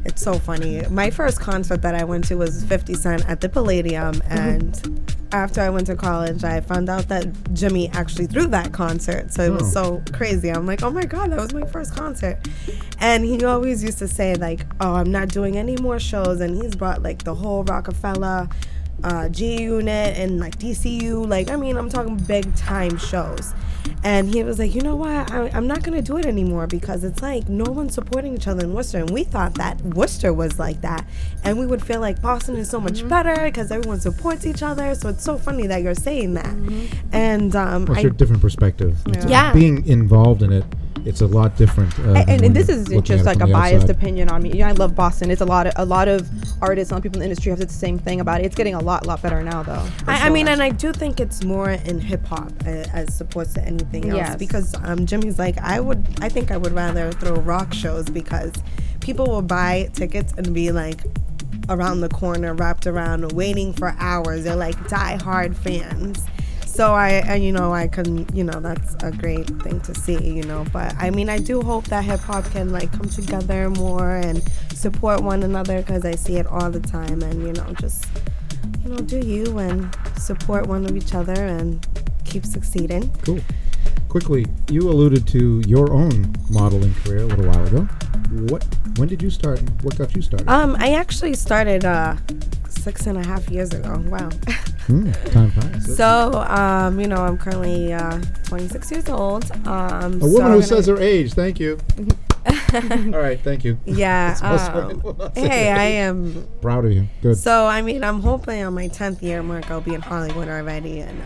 it's so funny. My first concert that I went to was 50 Cent at the Palladium, and after I went to college, I found out that Jimmy actually threw that concert. So it was so crazy. I'm like, oh my God, that was my first concert. And he always used to say like, oh, I'm not doing any more shows. And he's brought like the whole Rockefeller, G Unit, and like DCU. Like, I mean, I'm talking big time shows. And he was like, you know what, I'm not going to do it anymore, because it's like no one's supporting each other in Worcester. And we thought that Worcester was like that. And we would feel like Boston is so much better because everyone supports each other. So it's so funny that you're saying that. And it's a different perspective. Being involved in it, it's a lot different. And this isn't just like a biased opinion on me. You know, I love Boston. It's a lot of artists, a lot of people in the industry have said the same thing about it. It's getting a lot better now, though. I mean, and I do think it's more in hip hop as opposed to anything else. Because Jimmy's like, I think I would rather throw rock shows, because people will buy tickets and be like around the corner, wrapped around, waiting for hours. They're like die-hard fans. So I can, that's a great thing to see, but I mean, I do hope that hip hop can like come together more and support one another, because I see it all the time, and, just, do you and support one of each other and keep succeeding. Cool. Quickly, you alluded to your own modeling career a little while ago. When did you start? What got you started? I actually started 6.5 years ago. Wow. Time flies. So, I'm currently 26 years old. A woman who says her age. Thank you. All right, thank you. Yeah. Hey, I am proud of you. Good. So, I mean, I'm hoping on my 10th year mark I'll be in Hollywood already. And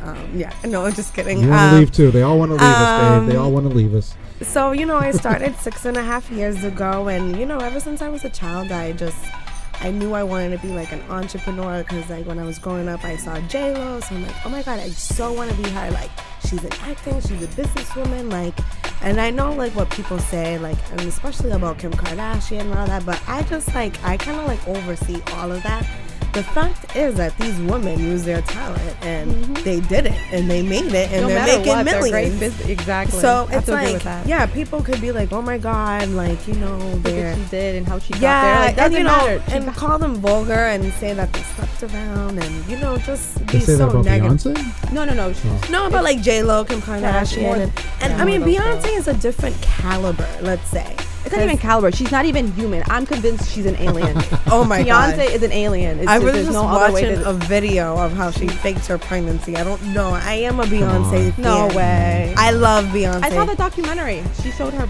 no, I'm just kidding. You want to leave too. They all want to leave us, Dave. They all want to leave us. So, I started 6.5 years ago, and ever since I was a child, I knew I wanted to be like an entrepreneur, because like when I was growing up, I saw J-Lo, so I'm like, oh my God, I so want to be her. Like, she's an actor, she's a businesswoman, like, and I know like what people say, like, and especially about Kim Kardashian and all that, but I just like, I kind of like oversee all of that. The fact is that these women use their talent, and they did it, and they made it, and they're making millions. Exactly. So it's like, people could be like, oh my God, like, look what she did and how she got there. Like, doesn't matter. And call them vulgar and say that they slept around, and just they be say so that about negative. Beyonce? No. No, but like J-Lo, Kim Kardashian, and I mean, Beyonce is a different caliber, let's say. It's not even caliber. She's not even human. I'm convinced she's an alien. Oh my God. Beyonce is an alien. I was just watching a video of how she faked her pregnancy. I don't know. I am a Beyonce fan. No way. I love Beyonce. I saw the documentary. She showed her.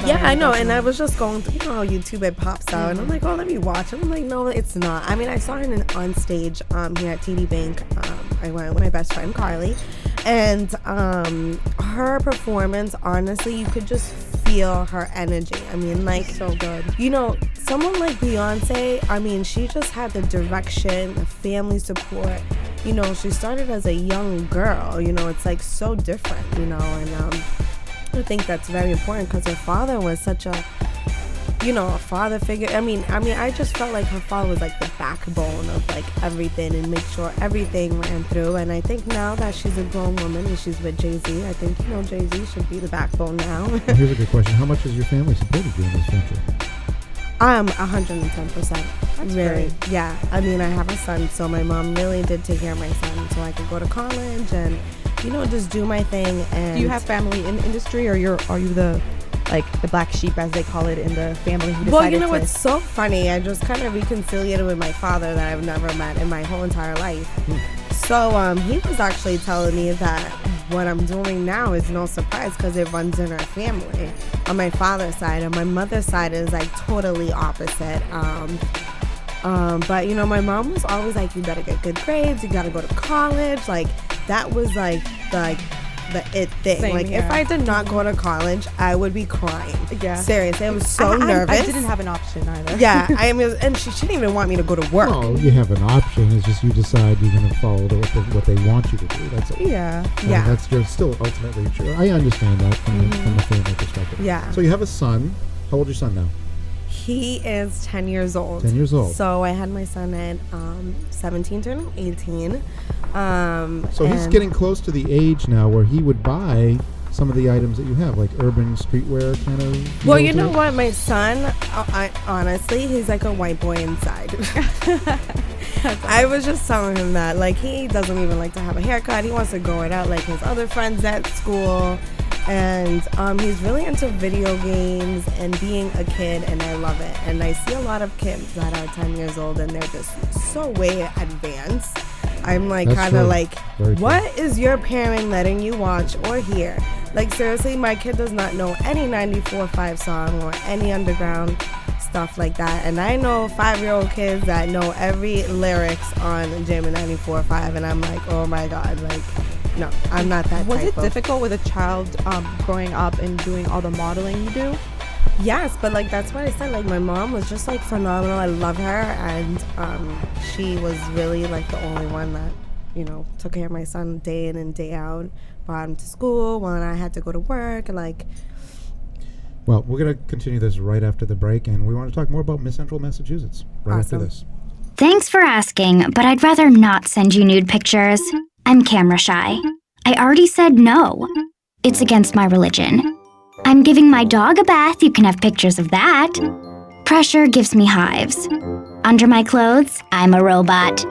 Yeah, I know. And I was just going through, YouTube, it pops out. And I'm like, oh, let me watch. And I'm like, no, it's not. I mean, I saw her on stage here at TD Bank. I went with my best friend, Carly. And her performance, honestly, you could just feel her energy. I mean, like, so good. Someone like Beyonce, I mean, she just had the direction, the family support. She started as a young girl. It's like so different, and I think that's very important, because her father was such a father figure. I mean, I just felt like her father was like the backbone of like everything, and make sure everything ran through. And I think now that she's a grown woman and she's with Jay-Z, I think, Jay-Z should be the backbone now. Here's a good question. How much has your family supported you in this venture? 110%. That's really. great. Yeah. I mean, I have a son, so my mom really did take care of my son so I could go to college and, just do my thing. And do you have family in the industry, or are you the black sheep, as they call it, in the family who decided Well, it's so funny. I just kind of reconciliated with my father that I've never met in my whole entire life. So he was actually telling me that what I'm doing now is no surprise, because it runs in our family on my father's side. On my mother's side is like totally opposite. But my mom was always like, you better get good grades, you gotta go to college. Like, that was like the it thing. Same like here. if I did not go to college, I would be crying. Yeah. Seriously, I was so nervous. I didn't have an option either. Yeah, and she didn't even want me to go to work. Well, you have an option. It's just you decide you're going to follow what they want you to do. That's all. Yeah. Yeah. That's you're still ultimately true. I understand that from the family perspective. Yeah. So you have a son. How old is your son now? He is 10 years old. 10 years old. So I had my son at 17 turning 18. So he's getting close to the age now where he would buy some of the items that you have, like urban streetwear kind of. Well, you know what? My son, honestly, he's like a white boy inside. I was just telling him that. Like, he doesn't even like to have a haircut. He wants to grow it out like his other friends at school. And he's really into video games and being a kid, and I love it. And I see a lot of kids that are 10 years old, and they're just so way advanced. I'm like, kind of like, what is your parent letting you watch or hear? Like, seriously, my kid does not know any 94.5 song or any underground stuff like that. And I know 5-year-old kids that know every lyrics on Jammin' 94.5, and I'm like, oh my God, like, no, I'm not that Was type it of. difficult with a child growing up and doing all the modeling you do? Yes, but like that's what I said. Like my mom was just like phenomenal. I love her, and she was really like the only one that took care of my son day in and day out, brought him to school when I had to go to work, and like. Well, we're gonna continue this right after the break, and we want to talk more about Miss Central Massachusetts right after this. Thanks for asking, but I'd rather not send you nude pictures. I'm camera shy. I already said no. It's against my religion. I'm giving my dog a bath. You can have pictures of that. Pressure gives me hives. Under my clothes, I'm a robot.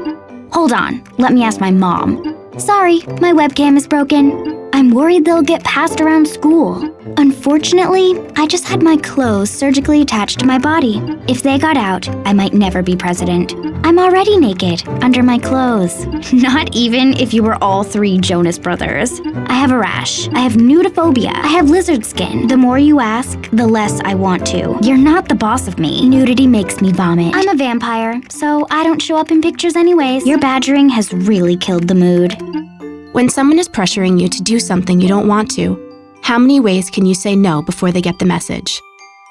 Hold on, let me ask my mom. Sorry, my webcam is broken. I'm worried they'll get passed around school. Unfortunately, I just had my clothes surgically attached to my body. If they got out, I might never be president. I'm already naked, under my clothes. Not even if you were all 3 Jonas Brothers. I have a rash. I have nudophobia. I have lizard skin. The more you ask, the less I want to. You're not the boss of me. Nudity makes me vomit. I'm a vampire, so I don't show up in pictures anyways. Your badgering has really killed the mood. When someone is pressuring you to do something you don't want to, how many ways can you say no before they get the message?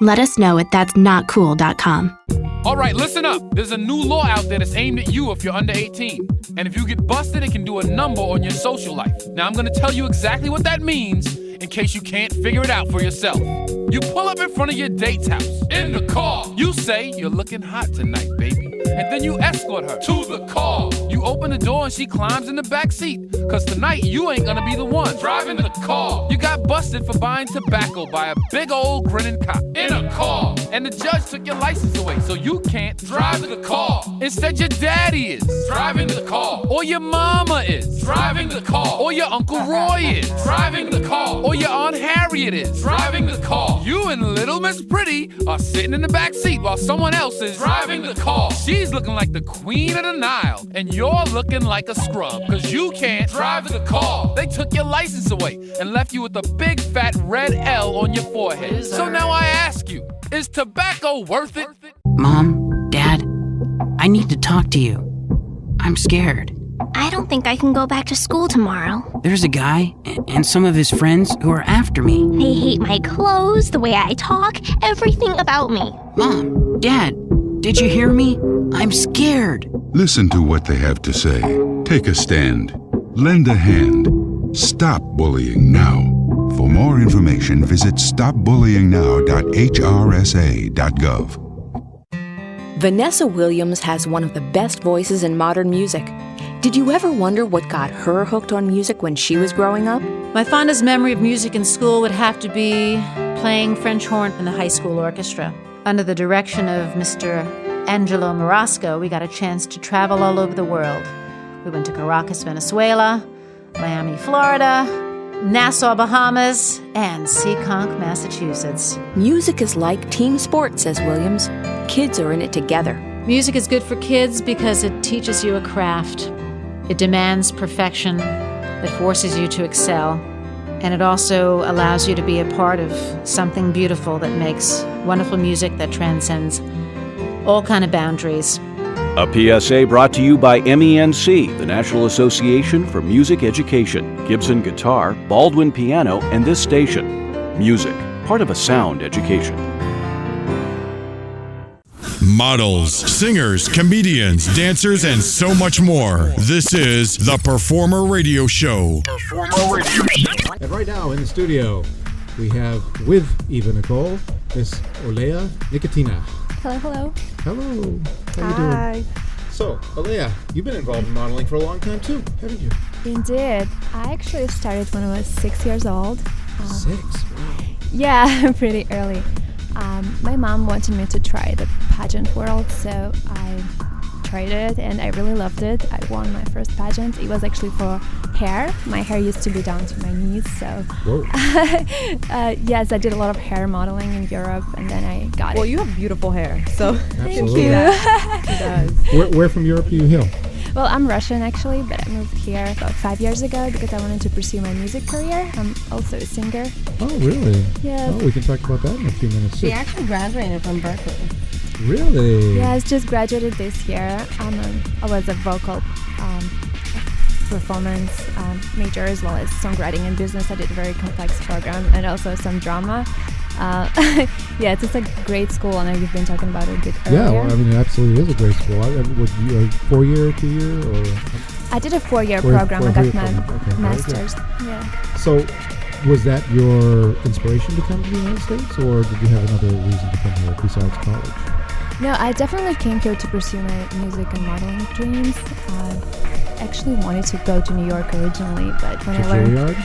Let us know at that'snotcool.com. All right, listen up. There's a new law out there that's aimed at you if you're under 18. And if you get busted, it can do a number on your social life. Now, I'm going to tell you exactly what that means in case you can't figure it out for yourself. You pull up in front of your date's house, in the car. You say, you're looking hot tonight, baby. And then you escort her to the car. You open the door and she climbs in the back seat. Cause tonight you ain't gonna be the one driving the car. You got busted for buying tobacco by a big old grinning cop in a car. And the judge took your license away, so you can't drive the car. Instead your daddy is driving the car. Or your mama is driving the car. Or your Uncle Roy is driving the car. Or your Aunt Harriet is driving the car. You and little Miss Pretty are sitting in the back seat while someone else is driving the car. She's looking like the queen of the Nile, and you're looking like a scrub, cause you can't drive the car. They took your license away and left you with a big fat red L on your forehead. So now I ask you, is tobacco worth it? Mom, Dad, I need to talk to you. I'm scared. I don't think I can go back to school tomorrow. There's a guy and some of his friends who are after me. They hate my clothes, the way I talk, everything about me. Mom, Dad, did you hear me? I'm scared. Listen to what they have to say. Take a stand. Lend a hand. Stop bullying now. For more information, visit stopbullyingnow.hrsa.gov. Vanessa Williams has one of the best voices in modern music. Did you ever wonder what got her hooked on music when she was growing up? My fondest memory of music in school would have to be playing French horn in the high school orchestra. Under the direction of Mr. Angelo Marasco, we got a chance to travel all over the world. We went to Caracas, Venezuela, Miami, Florida, Nassau, Bahamas, and Seekonk, Massachusetts. Music is like team sport, says Williams. Kids are in it together. Music is good for kids because it teaches you a craft. It demands perfection. It forces you to excel. And it also allows you to be a part of something beautiful that makes wonderful music that transcends all kind of boundaries. A PSA brought to you by MENC, the National Association for Music Education, Gibson Guitar, Baldwin Piano, and this station. Music, part of a sound education. Models, singers, comedians, dancers, and so much more. This is the Performer Radio Show. And right now in the studio, we have with Eva Nicole, Miss Olea Nickitina. Hello, hello. Hello. How you doing? So, Olea, you've been involved in modeling for a long time too, haven't you? Indeed. I actually started when I was 6 years old. 6? Wow. Yeah, pretty early. My mom wanted me to try the pageant world, so I tried it and I really loved it. I won my first pageant. It was actually for hair. My hair used to be down to my knees, so yes, I did a lot of hair modeling in Europe, and then I got it. Well, you have beautiful hair, so Absolutely. Thank you. It does. Where from Europe do you hail? Well, I'm Russian actually, but I moved here about 5 years ago because I wanted to pursue my music career. I'm also a singer. Oh, really? Yes. Oh, we can talk about that in a few minutes too. She actually graduated from Berkeley. Really? Yeah, I just graduated this year. I was a vocal performance major as well as songwriting and business. I did a very complex program and also some drama. Yeah, it's just a great school. I know you've been talking about it a bit earlier. Yeah, well, I mean, it absolutely is a great school. Would you a 4-year, 2-year, or? I did a 4-year program. I got my master's. Yeah. So, was that your inspiration to come to the United States, or did you have another reason to come here besides college? No, I definitely came here to pursue my music and modeling dreams. I actually wanted to go to New York originally, but when I learned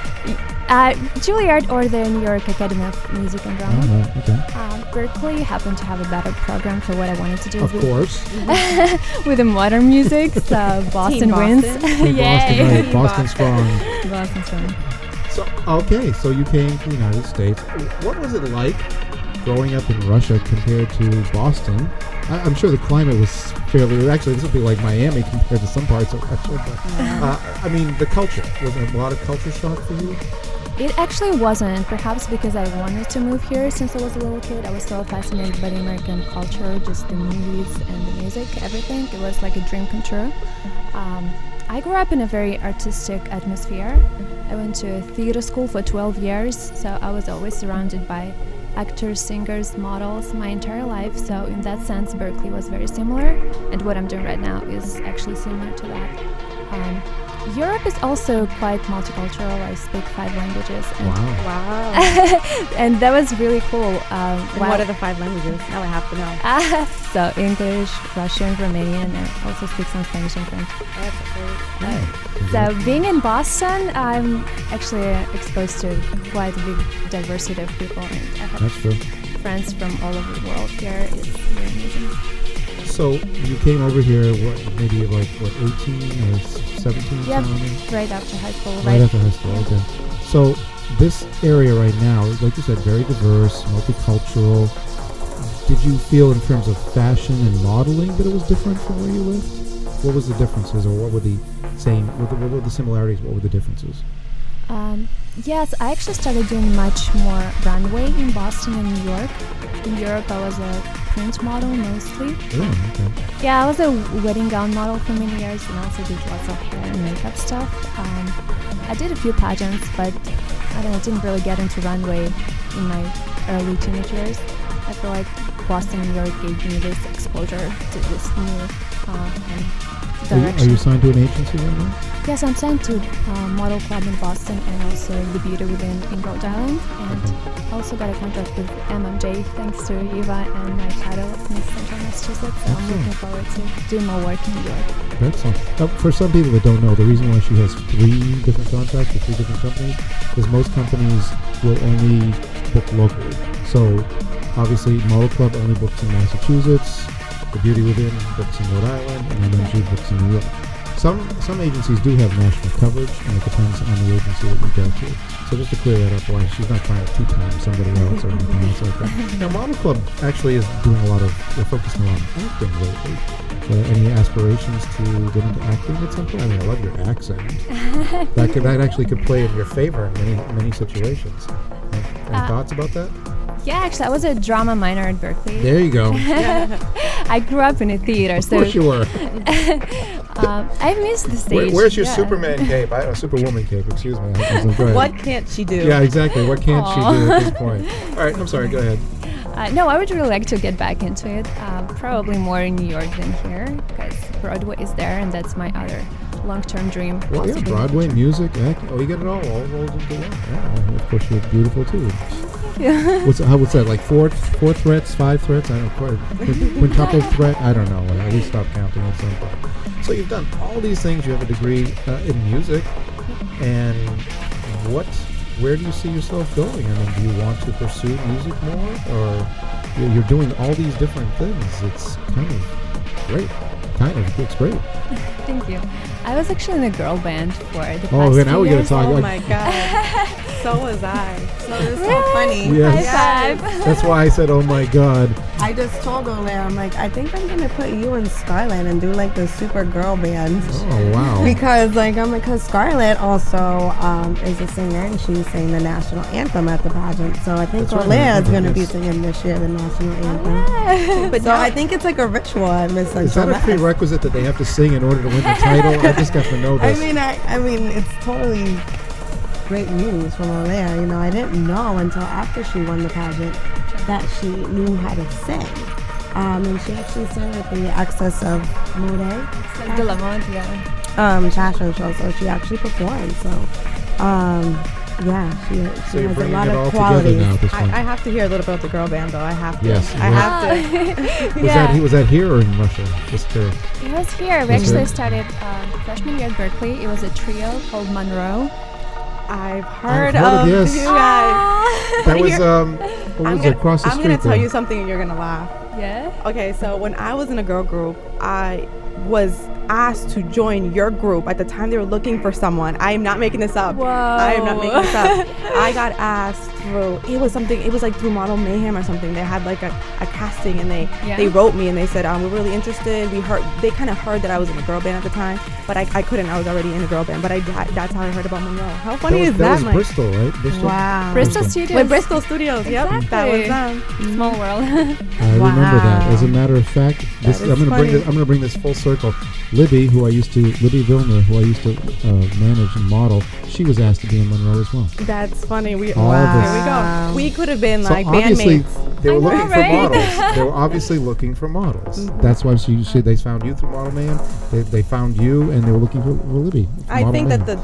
Juilliard or the New York Academy of Music and Drama. Okay. Berkeley happened to have a better program for what I wanted to do. Of course. With the modern music, so Boston wins. Yay! Boston strong. Boston strong. So okay, so you came to the United States. What was it like growing up in Russia compared to Boston? I'm sure the climate was fairly. Actually, this would be like Miami compared to some parts of Russia. But I mean, the culture, was there a lot of culture shock for you? It actually wasn't. Perhaps because I wanted to move here since I was a little kid. I was so fascinated by the American culture, just the movies and the music, everything. It was like a dream come true. I grew up in a very artistic atmosphere. I went to a theater school for 12 years, so I was always surrounded by actors, singers, models my entire life. So in that sense, Berkeley was very similar, and what I'm doing right now is actually similar to that. Europe is also quite multicultural. I speak 5 languages. And Wow. and that was really cool. And what are the 5 languages? Now I have to know. So English, Russian, Romanian, and I also speak some Spanish and French. So being in Boston, I'm actually exposed to quite a big diversity of people. And I have friends from all over the world here. It's really amazing. So you came over here, maybe like 18 or 17? Yep, right after high school. Right after high school, okay. So this area right now, like you said, very diverse, multicultural. Did you feel in terms of fashion and modeling that it was different from where you lived? What was the differences, or what were the same? What were the similarities? What were the differences? Yes, I actually started doing much more runway in Boston and New York. In Europe, I was a print model mostly. Oh, okay. Yeah, I was a wedding gown model for many years and also did lots of hair and makeup stuff. I did a few pageants, but I didn't really get into runway in my early teenage years. I feel like Boston and New York gave me this exposure to this new direction. Are you signed to an agency right now? Yes, I'm signed to Model Club in Boston and also The Beauty Within in Rhode Island. And also got a contract with MMJ thanks to Eva and my title of Miss Central Massachusetts. So I'm looking forward to doing more work in New York. Excellent. Now, for some people that don't know, the reason why she has 3 different contracts with 3 different companies is most companies will only book locally. So obviously Model Club only books in Massachusetts, The Beauty Within books in Rhode Island, and MMG books in New York. Some agencies do have national coverage, and it depends on the agency that you go to. So just to clear that up, why she's not trying to two-time somebody else or anything else like that. Now, Model Club actually is doing a lot of, they're focusing on acting lately. Any aspirations to get into acting at some point? I mean, I love your accent. that actually could play in your favor in many situations. Any thoughts about that? Yeah, actually, I was a drama minor at Berkeley. There you go. I grew up in a theater, so. Of course you were. I missed the stage. Where's your Superman cape? Superwoman cape, excuse me. Go ahead. What can't she do? Yeah, exactly. What can't she do at this point? All right, I'm sorry, go ahead. No, I would really like to get back into it. Probably more in New York than here, because Broadway is there, and that's my other long-term dream. Well, yeah, Broadway, music, you get it all rolled into one. Yeah, of course, you're beautiful too. Yeah. What's that, like four threats, 5 threats? I don't know, quintuple threat? I don't know. We stopped counting at some point. So you've done all these things. You have a degree in music, and where do you see yourself going? I mean, do you want to pursue music more, or you're doing all these different things? It's kind of great. It's great. Thank you. I was actually in a girl band for the past 2 now years. we're going to talk. Oh my God. So was I. So it's so funny. Yes. High five. That's why I said, oh my God. I just told Olea, I'm like, I think I'm going to put you in Scarlet and do like the super girl band. Oh, wow. Because Scarlet also is a singer, and she sang the national anthem at the pageant. So I think Olea is going to be singing this year the national anthem. But I think it's like a ritual at Miss Central. Is that a prerequisite that they have to sing in order to win the title? I just got to know this. I mean, it's totally great news from Olea. I didn't know until after she won the pageant that she knew how to sing. And she actually sang at the Excess of Mode. De La Mode, yeah. Fashion show, so she actually performed. So, she has a lot of qualities. I have to hear a little bit of the girl band, though. I have to. Yes. I have to. Was that here or in Russia? Just curious. It was here. We actually started freshman year at Berkeley. It was a trio called Monroe. I've heard of you guys. That was across the street. I'm going to tell you something and you're going to laugh. Yeah? Okay, so when I was in a girl group, I was asked to join your group. At the time, they were looking for someone. I am not making this up. Whoa. I am not making this up. I got asked through, it was like through Model Mayhem or something. They had like a casting, and they wrote me and they said, we're really interested. They kind of heard that I was in a girl band at the time, but I couldn't. I was already in a girl band, but that's how I heard about Monroe. How funny is that, Mike? That was Bristol, right? Bristol? Wow. Bristol Studios. With Bristol Studios, exactly. Yep. That was them. Small world. I remember that. As a matter of fact, I'm going to bring this full circle. Libby Vilner, who I used to manage and model, she was asked to be in Monroe as well. That's funny. Here we go. We could have been like bandmates. They were looking for models. They were obviously looking for models. Mm-hmm. That's why they found you through Model Man. They found you, and they were looking for Libby. I think that the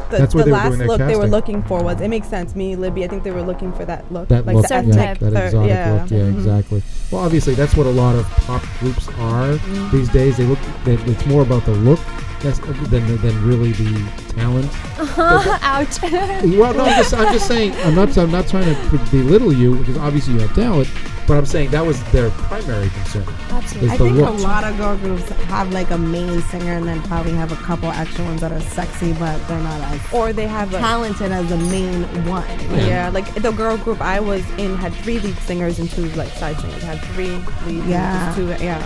last look they were looking for was, it makes sense. Me, Libby, I think they were looking for that look. That like look, the ethnic, that exotic look. Yeah, mm-hmm. exactly. Well, obviously, that's what a lot of pop groups are these days. It's more about the look than really the talent. Ouch. Well, no, I'm just saying. I'm not trying to belittle you, because obviously you have talent. But I'm saying that was their primary concern. Absolutely. I think a lot of girl groups have like a main singer, and then probably have a couple extra ones that are sexy, but they're not as they have talented as the main one. Yeah, like the girl group I was in had 3 lead singers and 2 like side singers. Had 3 lead singers,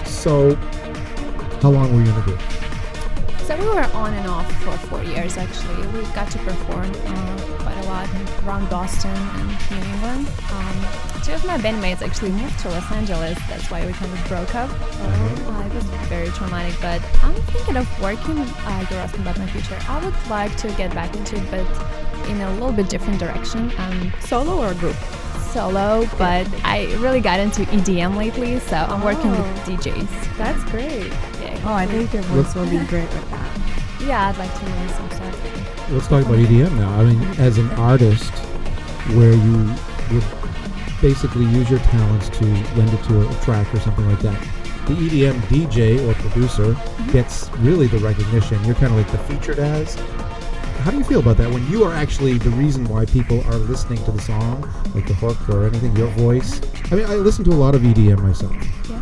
2. So, how long were you in the group? So we were on and off for 4 years, actually. We got to perform quite a lot around Boston and New England. 2 of my bandmates actually moved to Los Angeles. That's why we kind of broke up. It was very traumatic, but I'm thinking of working. You're asking about my future. I would like to get back into it, but in a little bit different direction. Solo or group? Solo, but I really got into EDM lately, so I'm working with DJs. That's great. I think your voice will be great with that. Yeah, I'd like to learn some stuff. Let's talk about EDM now. I mean, as an artist, where you would basically use your talents to lend it to a track or something like that, the EDM DJ or producer gets really the recognition. You're kind of like the featured as. How do you feel about that when you are actually the reason why people are listening to the song, like the hook or anything, your voice? I mean, I listen to a lot of EDM myself,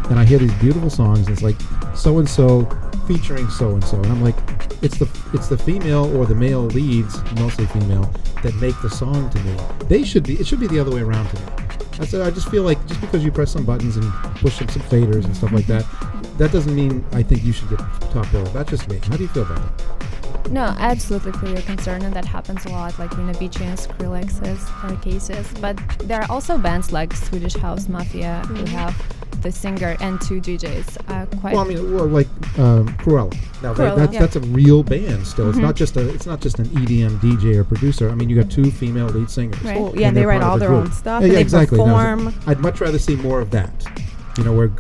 and I hear these beautiful songs, and it's like so-and-so featuring so-and-so, and I'm like, it's the female or the male leads, mostly female, that make the song to me. It should be the other way around to me. I just feel like just because you press some buttons and push some faders and stuff like that, that doesn't mean I think you should get top billing. That's just me. How do you feel about it? No, I absolutely feel your concern, and that happens a lot, like in Avicii and Skrillex's cases. But there are also bands like Swedish House Mafia who have the singer and 2 DJs. Like Cruella. Now that's a real band still. It's not just an EDM DJ or producer. I mean, you got 2 female lead singers. Right. Well, yeah, they write all their own stuff. Yeah, exactly. They perform. I'd much rather see more of that. You know, where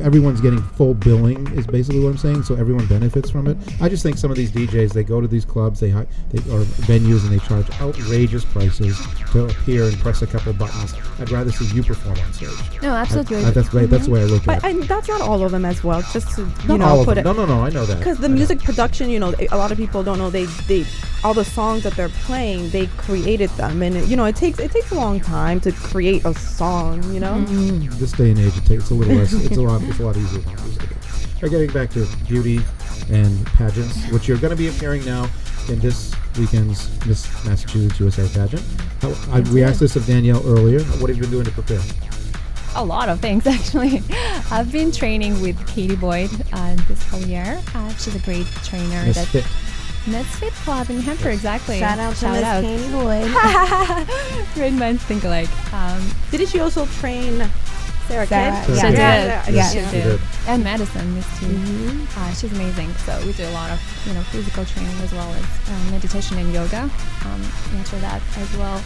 everyone's getting full billing is basically what I'm saying, so everyone benefits from it. I just think some of these DJs, they go to these clubs, they or venues, and they charge outrageous prices to appear and press a couple buttons. I'd rather see you perform on stage. No, absolutely. That's the way I look at it. But that's not all of them as well. Just to put it. No, I know that. Because the music production, a lot of people don't know they all the songs that they're playing, they created them, and it takes a long time to create a song. This day and age, it's a little less. It's a lot easier than it used to be. We're getting back to beauty and pageants, which you're going to be appearing now in this weekend's Miss Massachusetts USA pageant. We asked this of Danielle earlier. What have you been doing to prepare? A lot of things, actually. I've been training with Katie Boyd this whole year. She's a great trainer. Misfit Club in New Hampshire, exactly. Shout out to Miss Katie Boyd. Great minds think alike. Didn't she also train Sarah Kidd? She did. And Madison, Miss T. She's amazing. So we do a lot of physical training as well as meditation and yoga into that as well.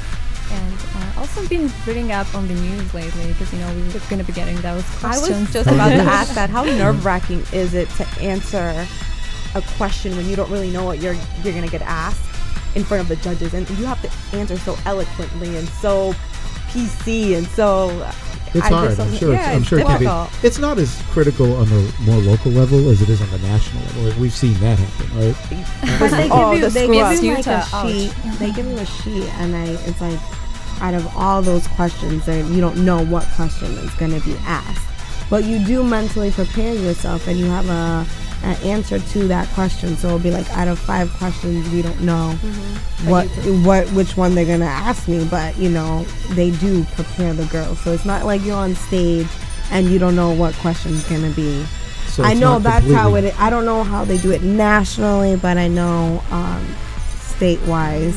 And also been reading up on the news lately because we're going to be getting those questions. I was just about to ask that. How nerve-wracking is it to answer a question when you don't really know what you're going to get asked in front of the judges, and you have to answer so eloquently and so PC and so... It's hard. I'm sure it can be. It's not as critical on the more local level as it is on the national level. We've seen that happen, right? But they give you like a sheet. They give you a sheet, and it's like, out of all those questions, you don't know what question is going to be asked. But you do mentally prepare yourself, and you have an answer to that question. So it'll be like, out of 5 questions, we don't know which one they're going to ask me. But, they do prepare the girls. So it's not like you're on stage and you don't know what question's going to be. So I know that's how it is. I don't know how they do it nationally, but I know state-wise,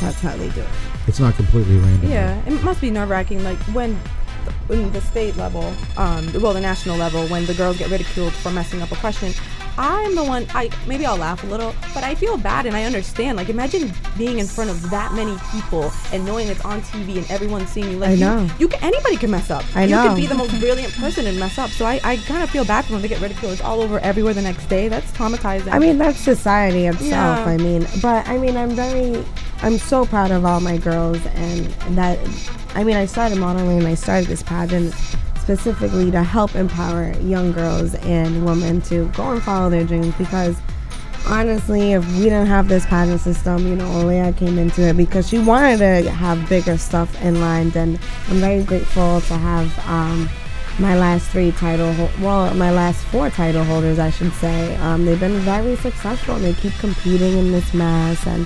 that's how they do it. It's not completely random. Yeah, it must be nerve-wracking, like when the state level, the national level, when the girls get ridiculed for messing up a question. I'm the one, maybe I'll laugh a little, but I feel bad and I understand. Like, imagine being in front of that many people and knowing it's on TV and everyone's seeing you. Like, I know. Anybody can mess up. You could be the most brilliant person and mess up. So I kind of feel bad for when they get ridiculed. It's all over everywhere the next day. That's traumatizing. I mean, that's society itself. Yeah. I'm so proud of all my girls, and that, I started modeling and I started this pageant specifically to help empower young girls and women to go and follow their dreams, because honestly, if we didn't have this pageant system, Olea came into it because she wanted to have bigger stuff in line. And I'm very grateful to have my last 4 title holders, I should say. They've been very successful. They keep competing in Miss Mass, and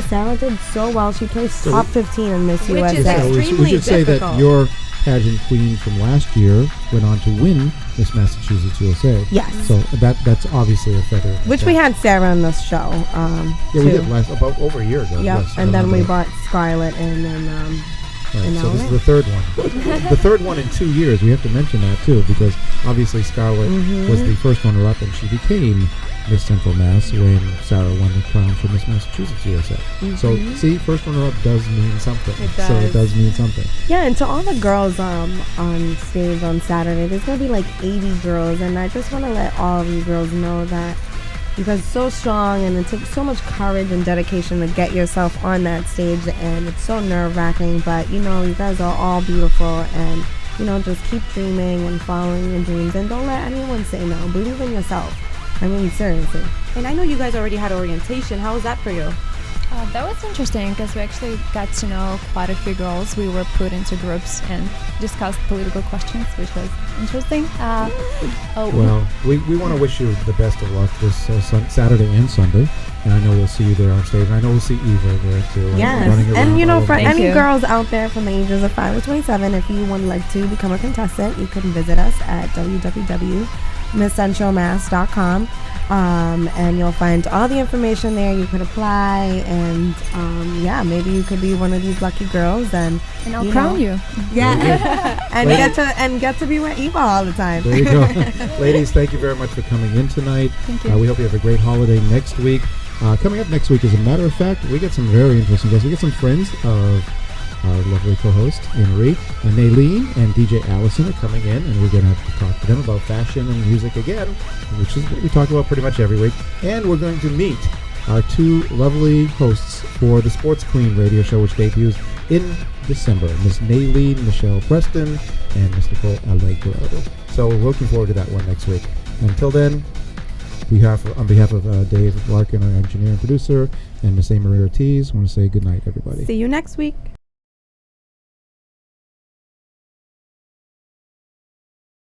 Sarah did so well. She placed top 15 in Miss USA. Which is extremely we should say that your pageant queen from last year went on to win Miss Massachusetts USA. Yes. So that's obviously a feather. Which we had Sarah on this show. We did about over a year ago. Yep. Yes, and then we brought Scarlett and then. Right, so this is the third one. The third one in 2 years. We have to mention that too, because obviously Scarlett was the first runner-up, and she became Miss Central Mass when Sarah won the crown for Miss Massachusetts USA. So see, first runner-up does mean something. So it does mean something. Yeah, and to all the girls on stage on Saturday, there's gonna be like 80 girls, and I just want to let all of you girls know that. Because it's so strong, and it takes so much courage and dedication to get yourself on that stage, and it's so nerve-wracking, but you guys are all beautiful, and just keep dreaming and following your dreams, and don't let anyone say no. Believe in yourself. Seriously. And I know you guys already had orientation. How was that for you? That was interesting because we actually got to know quite a few girls. We were put into groups and discussed political questions, which was interesting. Well, we want to wish you the best of luck this Saturday and Sunday. And I know we'll see you there on stage. And I know we'll see Eva there too. Yes. And for any girls out there from the ages of 5 to 27, if you would like to become a contestant, you can visit us at www.PerformerRadio.com. MissCentralMass.com. And you'll find all the information there. You could apply, and maybe you could be one of these lucky girls, and I'll crown you. Yeah, and get to be with Eva all the time. There you go. Ladies, thank you very much for coming in tonight. Thank you. We hope you have a great holiday next week. Coming up next week, as a matter of fact, we get some very interesting guests. We get some friends of our lovely co-host, Marie, and Naylene and DJ Allison are coming in, and we're going to have to talk to them about fashion and music again, which is what we talk about pretty much every week. And we're going to meet our two lovely hosts for the Sports Queen radio show, which debuts in December, Miss Naylene Michelle Preston and Miss Nicole Allegro. So we're looking forward to that one next week. Until then, on behalf of Dave Larkin, our engineer and producer, and Miss Amarie Ortiz, I want to say good night, everybody. See you next week.